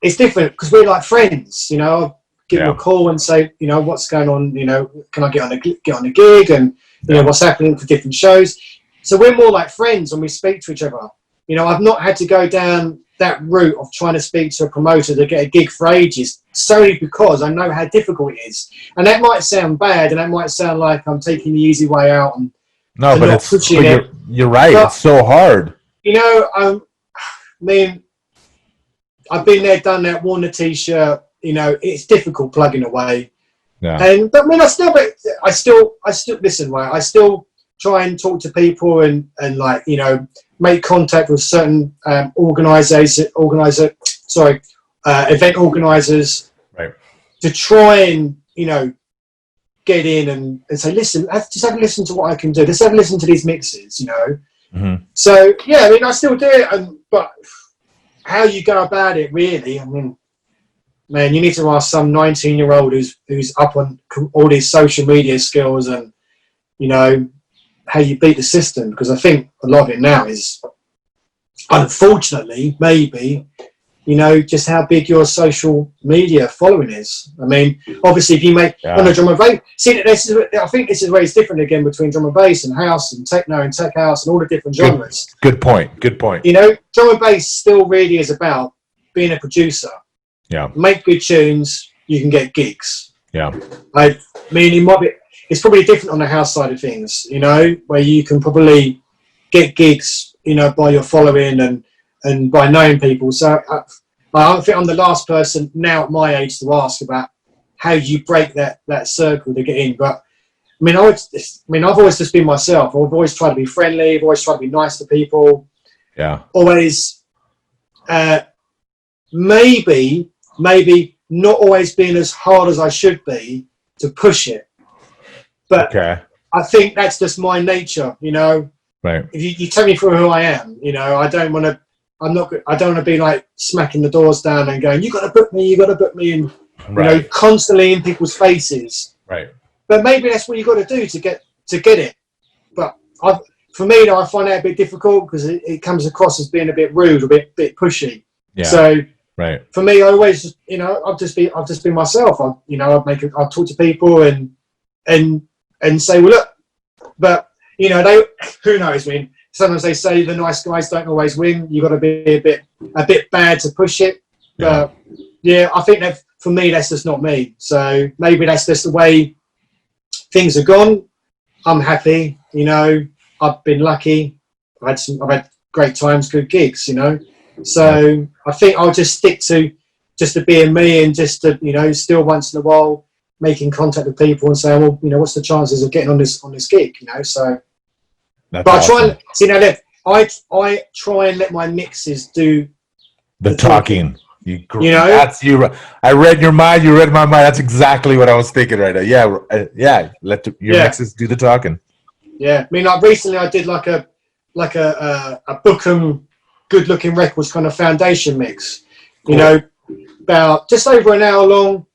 it's different because we're like friends, I'll give them a call and say, what's going on, can I get on a gig, and what's happening for different shows. So we're more like friends when we speak to each other. I've not had to go down that route of trying to speak to a promoter to get a gig for ages, solely because I know how difficult it is. And that might sound bad, and that might sound like I'm taking the easy way out. You're right. But it's so hard. I've been there, done that, worn the t-shirt. It's difficult plugging away. Yeah. But I still listen. Right, I still try and talk to people and make contact with certain event organisers, right, to try and get in and say, listen, just have a listen to what I can do. Just have a listen to these mixes, Mm-hmm. So I still do it, but how you go about it, really, man, you need to ask some 19-year-old who's up on all these social media skills and how you beat the system, because I think a lot of it now is, unfortunately, maybe, just how big your social media following is. Obviously, if you make on a drum and bass, I think this is where it's different again between drum and bass and house and techno and tech house and all the different genres. Good point. Drum and bass still really is about being a producer. Yeah. Make good tunes, you can get gigs. Yeah. It might be. It's probably different on the house side of things, where you can probably get gigs, by your following and by knowing people. So I think I'm the last person now at my age to ask about how you break that circle to get in. But mean, I've always just been myself. I've always tried to be friendly. I've always tried to be nice to people. Yeah. Always, maybe not always being as hard as I should be to push it. But okay. I think that's just my nature, you know. Right. If you tell me for who I am, you know, I don't want to be like smacking the doors down and going, you got to book me, and you know, constantly in people's faces. Right. But maybe that's what you got to do to get it. But for me, though, I find that a bit difficult because it comes across as being a bit rude, a bit pushy. Yeah. So right. For me, I always, you know, I've just been myself. I'll talk to people and say, well, look, but you know, who knows? I mean, sometimes they say the nice guys don't always win. You got to be a bit bad to push it. Yeah. But yeah, I think that for me, that's just not me. So maybe that's just the way things have gone. I'm happy, you know. I've been lucky. I've had great times, good gigs, you know. So I think I'll just stick to being me and just to, you know, still once in a while making contact with people and saying, well, you know, what's the chances of getting on this gig, you know? So, that's but awesome. I try and, you know, I try and let my mixes do the talking. You know, that's you. I read your mind. You read my mind. That's exactly what I was thinking right now. Yeah. Let your mixes do the talking. Yeah, I mean, like recently I did like a Bookham Good Looking Records kind of foundation mix. Cool. You know, about just over an hour long.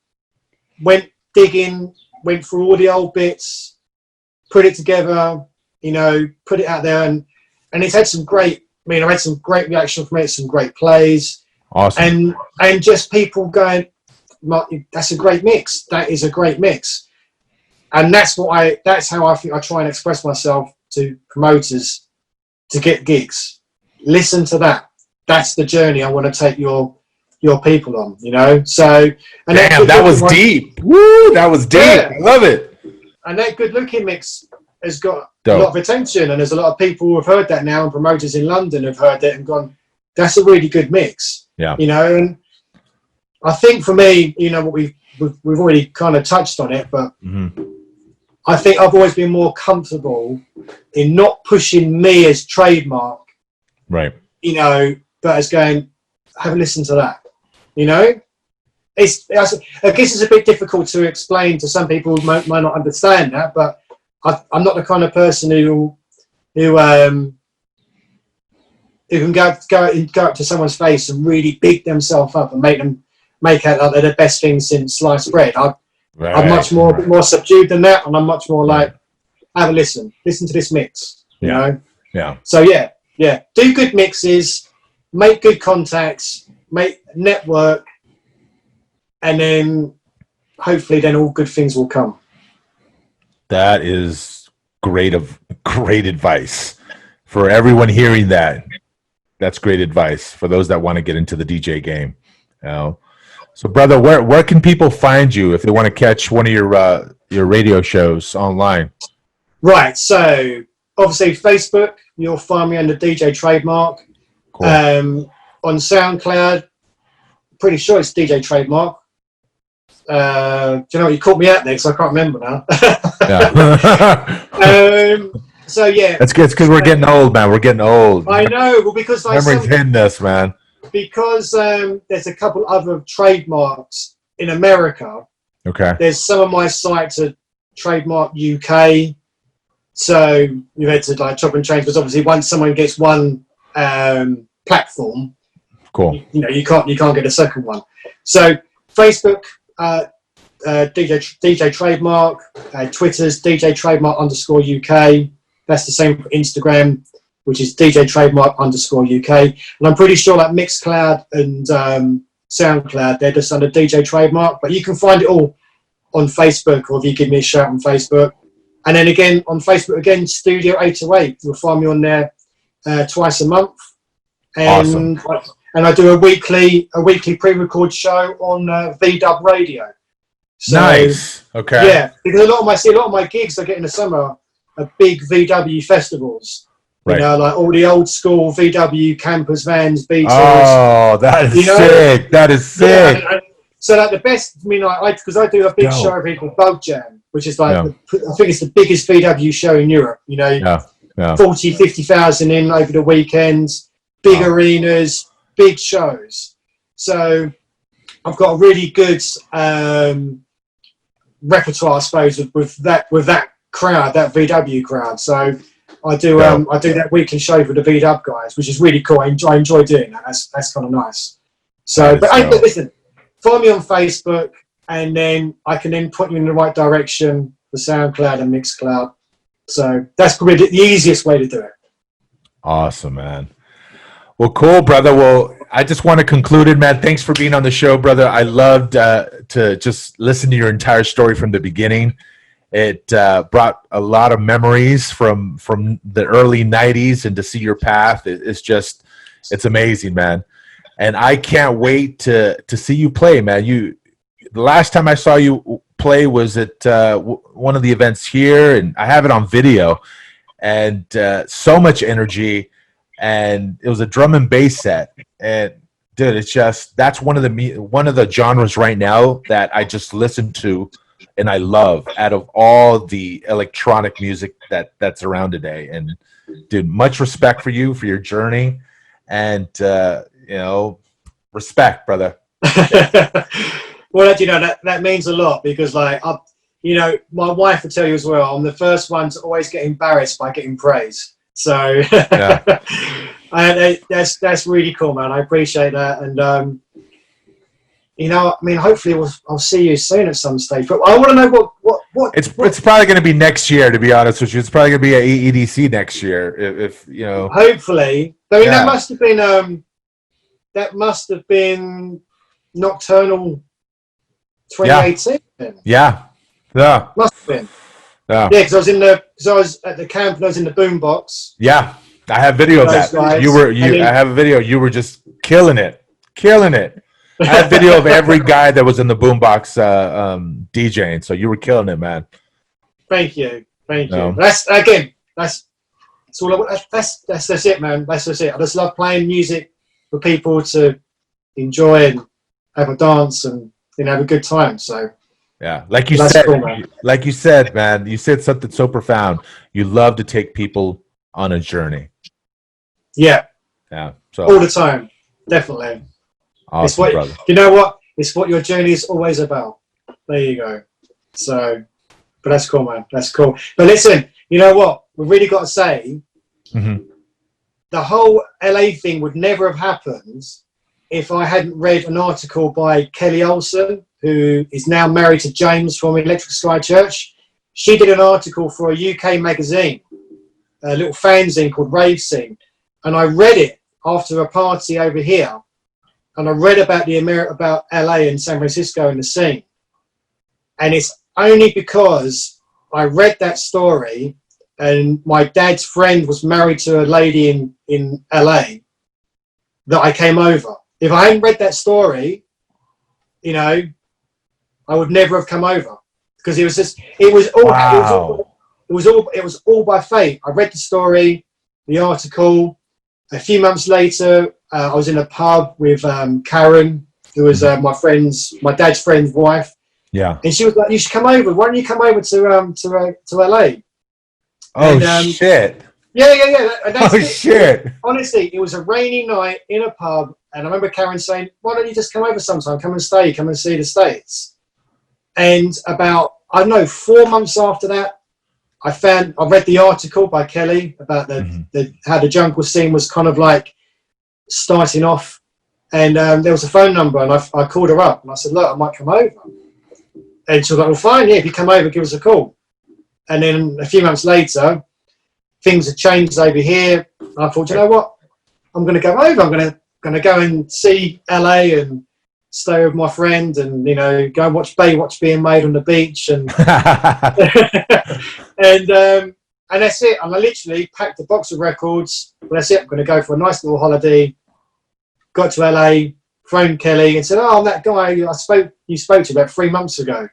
Went through all the old bits, put it together. You know, put it out there, and it's had some great. I mean, I've had some great reaction from it, some great plays. Awesome. And just people going, that's a great mix. That is a great mix. And that's how I think I try and express myself to promoters to get gigs. Listen to that. That's the journey I want to take your people on, you know? So, and damn, that was deep. Woo, that was deep. Yeah. I love it. And that Good Looking mix has got a lot of attention, and there's a lot of people who have heard that now, and promoters in London have heard it and gone, that's a really good mix. Yeah. You know, and I think for me, you know, what we've already kind of touched on it, but I think I've always been more comfortable in not pushing me as trademark. Right. You know, but as going, have a listen to that. You know? I guess it's a bit difficult to explain to some people who might not understand that, but I'm not the kind of person who can go up to someone's face and really big themselves up and make out like they're the best thing since sliced bread. I'm much more subdued than that, and I'm much more like, have a listen to this mix, you know? Yeah. So yeah, do good mixes, make good contacts, make network, and then hopefully then all good things will come. That is great advice for everyone hearing that. That's great advice for those that want to get into the DJ game. You know? So, brother, where can people find you if they want to catch one of your radio shows online? Right. So, obviously, Facebook, you'll find me under DJ TradeMark. Cool. On SoundCloud, pretty sure it's DJ TradeMark. Do you know what? You caught me out there because I can't remember now. So yeah, that's good. It's because we're getting old, man. We're getting old. I know. Well, because memory's hitting us, man. Because there's a couple other trademarks in America. Okay. There's some of my sites are Trademark UK. So you've had to like chop and change, because obviously once someone gets one platform, cool. You know, you can't get a second one. So Facebook, DJ Trademark, Twitter's DJ Trademark _UK. That's the same for Instagram, which is DJ Trademark _UK. And I'm pretty sure like Mixcloud and SoundCloud, they're just under DJ Trademark. But you can find it all on Facebook, or if you give me a shout on Facebook. And then again, on Facebook, again, Studio 808. You'll find me on there twice a month. And, awesome. And I do a weekly pre-record show on VDub Radio. So, nice. Okay. Yeah, because a lot of my gigs I get in the summer are big VW festivals. Right. You know, like all the old school VW campers, vans, Beatles. Oh, that is sick. That is sick. Yeah, so like the best, I mean, because I do a big show every week called Bug Jam. which is like, Yeah. I think it's the biggest VW show in Europe, you know, Yeah. Yeah. 40, 50,000 in over the weekends, big arenas, big shows. So I've got a really good repertoire, I suppose, with that crowd, that VW crowd. So I do that weekly show for the VW guys, which is really cool. I enjoy doing that. That's kind of nice. So, but listen, find me on Facebook, and then I can then put you in the right direction for SoundCloud and Mixcloud. So that's probably the easiest way to do it. Awesome, man. Well, cool, brother. Well, I just want to conclude it, man. Thanks for being on the show, brother. I loved to just listen to your entire story from the beginning. It brought a lot of memories from the early 90s, and to see your path, it's amazing, man. And I can't wait to see you play, man. The last time I saw you play was at one of the events here, and I have it on video, and so much energy. And it was a drum and bass set, and dude, that's one of the genres right now that I just listen to and I love out of all the electronic music that's around today. And dude, much respect for you, for your journey, and respect, brother. Well, that means a lot, because like my wife will tell you as well, I'm the first one to always get embarrassed by getting praise. So Yeah. that's really cool, man. I appreciate that. And hopefully I'll see you soon at some stage. But I want to know what it's probably going to be next year, to be honest with you. It's probably going to be at EDC next year, if you know. Hopefully. I mean, that must have been Nocturnal 2018. Yeah. Yeah. Must have been. Yeah. Yeah, because I was at the camp and I was in the boombox. Yeah, I have video of that. Guys. I have a video. You were just killing it. I have video of every guy that was in the boombox DJing. So you were killing it, man. Thank you. No. That's all. That's it, man. That's just it. I just love playing music for people to enjoy and have a dance and have a good time. So. Yeah, like you said, man, you said something so profound. You love to take people on a journey. Yeah. Yeah. So all the time, definitely. Awesome, brother. You know what? It's what your journey is always about. There you go. So, but that's cool, man. That's cool. But listen, you know what? We've really got to say, the whole LA thing would never have happened if I hadn't read an article by Kelly Olsen, who is now married to James from Electric Sky Church. She did an article for a UK magazine, a little fanzine called Rave Scene. And I read it after a party over here. And I read about about LA and San Francisco and the scene. And it's only because I read that story, and my dad's friend was married to a lady in LA, that I came over. If I hadn't read that story, I would never have come over, because it was all by fate. I read the story, the article. A few months later, I was in a pub with Karen, who was my dad's friend's wife. Yeah. And she was like, "You should come over. Why don't you come over to LA?" Oh, shit. Yeah. And that's it. Shit. Honestly, it was a rainy night in a pub, and I remember Karen saying, "Why don't you just come over sometime? Come and stay. Come and see the States." And about, 4 months after that, I read the article by Kelly about how the jungle scene was kind of like starting off, and there was a phone number, and I called her up and I said, "Look, I might come over." And she was like, "Well, fine, yeah, if you come over, give us a call." And then a few months later, things had changed over here. And I thought, you know what? I'm going to go over. I'm going to go and see LA and stay with my friend, and go and watch Baywatch being made on the beach, and and that's it. And I literally packed a box of records. Well, that's it. I'm going to go for a nice little holiday. Got to LA, phoned Kelly, and said, "Oh, I'm that guy you spoke to about 3 months ago."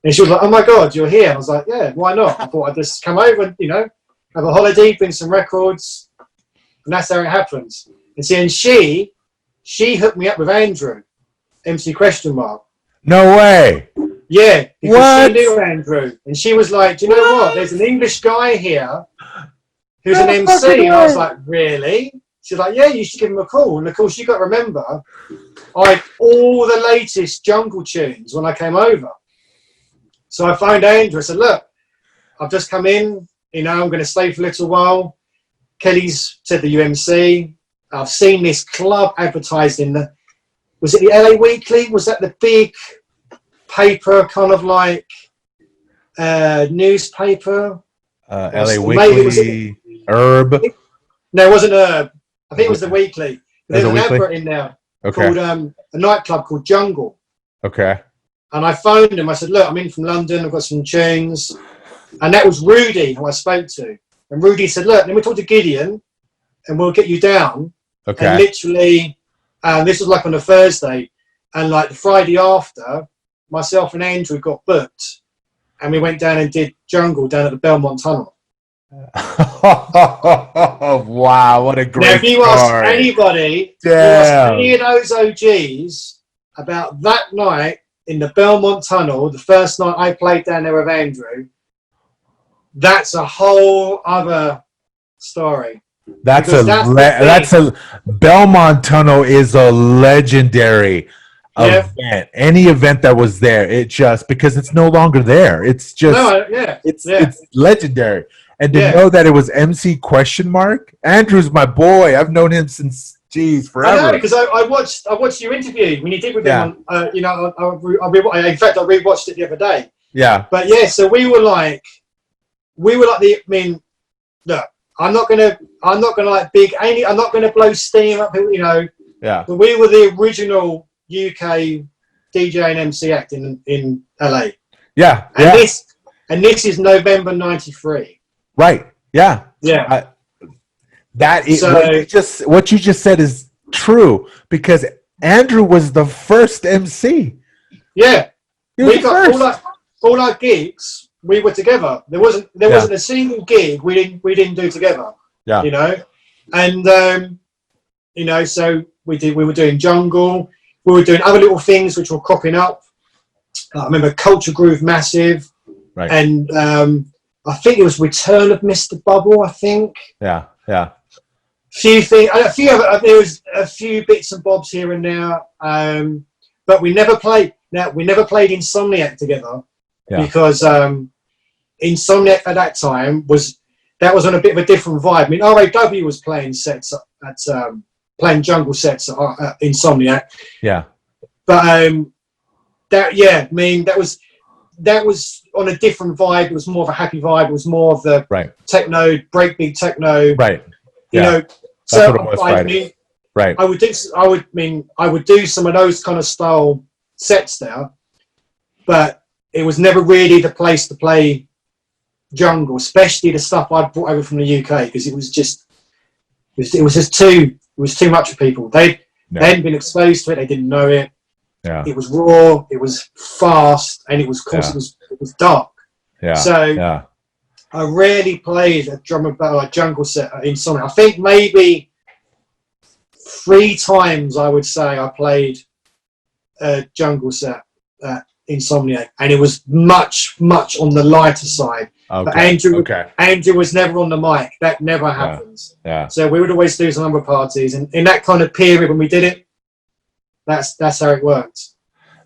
And she was like, "Oh my God, you're here." And I was like, "Yeah, why not?" I thought I'd just come over and have a holiday, bring some records, and that's how it happens. And she hooked me up with Andrew, MC ? No way. Yeah, because What? she knew Andrew, and she was like, "Do you know what? There's an English guy here who's an No MC," fucking and I was way. like, "Really?" She's like, "Yeah, you should give him a call." And of course, you got to remember, I had all the latest jungle tunes when I came over. So I phoned Andrew. I said, "Look, I've just come in. You know, I'm going to stay for a little while. Kelly's said the UMC. I've seen this club advertised in the. Was it the LA Weekly? Was that the big paper, kind of like newspaper? LA Maybe it was. Weekly, Herb. No, it wasn't Herb. I think it was the Weekly. As There's a an weekly? advert in there Okay. called a nightclub called Jungle. Okay. And I phoned him. I said, "Look, I'm in from London. I've got some tunes." And that was Rudy who I spoke to. And Rudy said, "Look, let me talk to Gideon and we'll get you down." And Okay. literally, this was like on a Thursday. And like the Friday after, myself and Andrew got booked. And we went down and did Jungle down at the Belmont Tunnel. Wow, what a Now, great if you ask story. anybody, if you Damn. ask any of those OGs about that night in the Belmont Tunnel, the first night I played down there with Andrew, that's a whole other story. That's Because that's the thing. Belmont Tunnel is a legendary Yeah. event. Any event that was there, it just because it's no longer there. It's just No, yeah, it's legendary. And to Yeah. know that it was MC question mark. Andrew's my boy. I've known him since forever. I know, because I watched your interview when you did with Yeah. him. You know, in fact, I rewatched it the other day. Yeah. But yeah, so we were like I mean, look, I'm not gonna like I'm not gonna blow steam up, you know. Yeah. But we were the original UK DJ and MC act in LA. Yeah. And Yeah. this is November '93. Right. Yeah. Yeah. That is So- what you just said is true because Andrew was the first MC. Yeah. He was We the got first. all our gigs. We were together. There wasn't a single gig we didn't do together. Yeah. You know, and you know, so we were doing Jungle. We were doing other little things which were cropping up. I remember Culture Groove Massive, Right. and I think it was Return of Mr. Bubble. I think Yeah. Yeah. few things, there was a few bits and bobs here and there, but we never played. Now we never played Insomniac together because Insomniac at that time was on a bit of a different vibe. I mean, RAW was playing sets at playing jungle sets at Insomniac. Yeah. But I mean that was on a different vibe. It was more of a happy vibe. It was more of the techno, breakbeat techno. Right. You know, so what it was, I mean, right. I would do some of those kind of style sets there, but it was never really the place to play jungle, especially the stuff I'd brought over from the UK, because it was too much for people. They hadn't been exposed to it. They didn't know it. Yeah. It was raw. It was fast, and it was dark. Yeah. So I rarely played a jungle set in Insomniac. I think maybe 3 times I would say I played a jungle set at Insomniac, and it was much on the lighter side. Okay. But Andrew was never on the mic. That never happens. Yeah. So we would always do some number of parties, and in that kind of period when we did it, that's how it worked.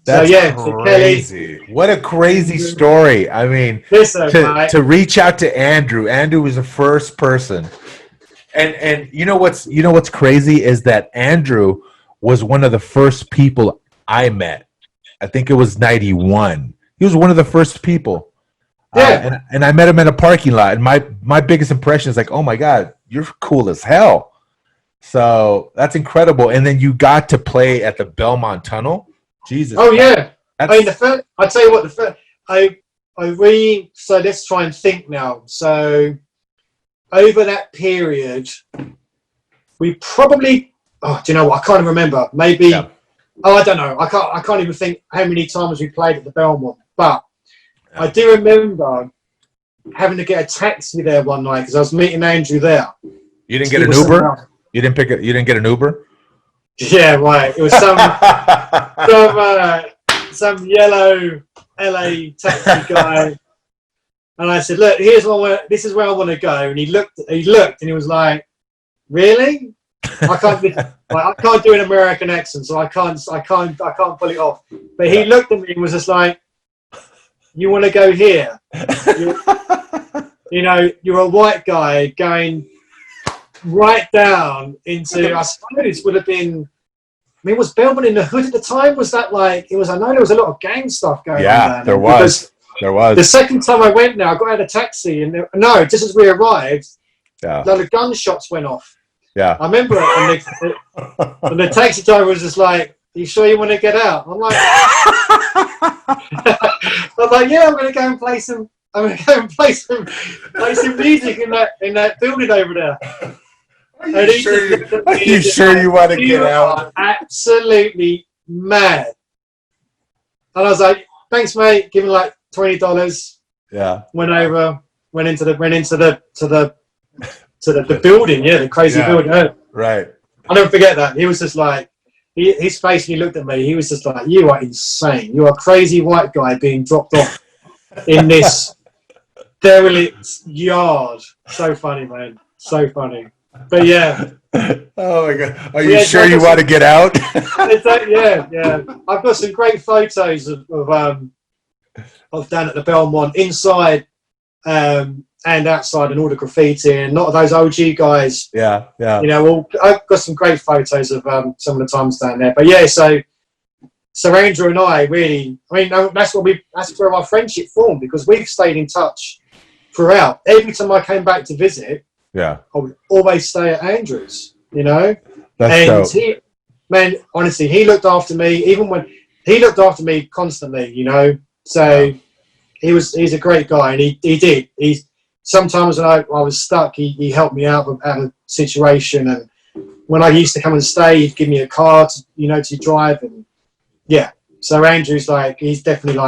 That's crazy. Kelly, what a crazy story. I mean, to reach out to Andrew. Andrew was the first person. And you know what's crazy is that Andrew was one of the first people I met. I think it was 91. He was one of the first people. Yeah. And I met him in a parking lot. And my biggest impression is like, oh my God, you're cool as hell. So that's incredible. And then you got to play at the Belmont Tunnel. Jesus. Oh yeah. I mean, I tell you what, so let's try and think now. So over that period, we probably, do you know what? I can't even remember. Maybe, I don't know. I can't even think how many times we played at the Belmont. But I do remember having to get a taxi there one night because I was meeting Andrew there. You didn't get an Uber? You didn't get an Uber? Yeah, right. It was some yellow LA taxi guy. And I said, look, this is where I want to go. And he looked and he was like, really? I can't do an American accent, so I can't pull it off. But he looked at me and was just like, you want to go here? You're a white guy going right down into, I suppose it would have been, I mean, was Belmont in the Hood at the time? Was that like, I know there was a lot of gang stuff going on down there. There was. The second time I went there, I got out of a taxi, and just as we arrived, the gunshots went off. Yeah. I remember it, and the taxi driver was just like, "Are you sure you want to get out?" I'm like, "Yeah, I'm going to go and play some. I'm going to go and play some music in that building over there." Are you sure you want to get out? Absolutely mad. And I was like, "Thanks, mate." Give me like $20. Yeah. Went into the building. Yeah, the crazy building. Right. I'll never forget that. He was just like, his face when he looked at me, he was just like, you are insane. You're a crazy white guy being dropped off in this derelict yard. So funny, man. So funny. But yeah. Oh my God. Are you sure you want to get out? Yeah. I've got some great photos of down at the Belmont, inside and outside, and all the graffiti, and not those OG guys. Yeah. I've got some great photos of some of the times down there. But yeah, so Andrew and I really, that's where our friendship formed, because we've stayed in touch throughout. Every time I came back to visit, I would always stay at Andrew's. That's dope. Honestly, he looked after me. He looked after me constantly. So he's a great guy, and he did. Sometimes when I was stuck, he helped me out of a situation, and when I used to come and stay, he'd give me a car to drive, and yeah. So Andrew's he's definitely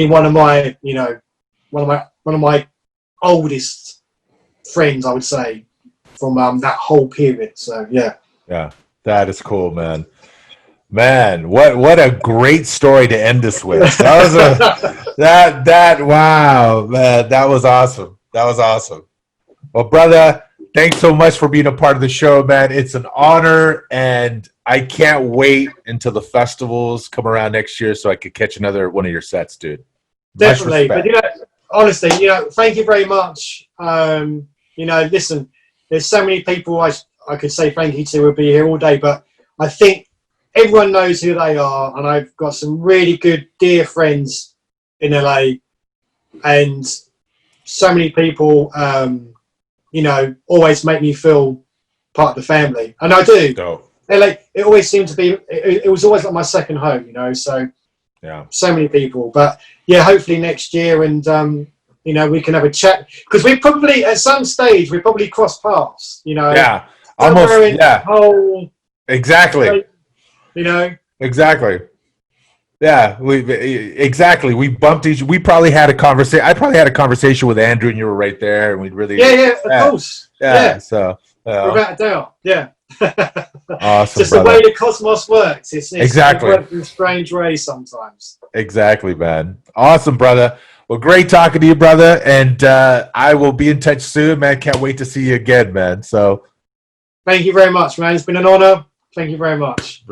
one of my one of my oldest friends, I would say, from that whole period. So yeah. Yeah, that is cool, man. Man, what a great story to end this with. That was wow, man, that was awesome. That was awesome. Well, brother, thanks so much for being a part of the show, man. It's an honor, and I can't wait until the festivals come around next year so I could catch another one of your sets, dude. Definitely. But honestly, thank you very much. Listen, there's so many people I could say thank you to, would be here all day, but I think everyone knows who they are, and I've got some really good, dear friends in LA, and so many people, always make me feel part of the family, and I do. Dope. LA, it always seemed to be. It was always like my second home, So yeah, so many people, but yeah, hopefully next year, and we can have a chat, because we probably at some stage we probably cross paths, Yeah, almost. Yeah. Exactly. Exactly. Yeah, we bumped we probably had a conversation. I probably had a conversation with Andrew, and you were right there, and we'd really of course. So without a doubt. Yeah. Awesome. Just brother. The way the cosmos works. It's exactly. It works in strange ways sometimes. Exactly, man. Awesome, brother. Well, great talking to you, brother, and I will be in touch soon, man. Can't wait to see you again, man. So thank you very much, man. It's been an honor. Thank you very much.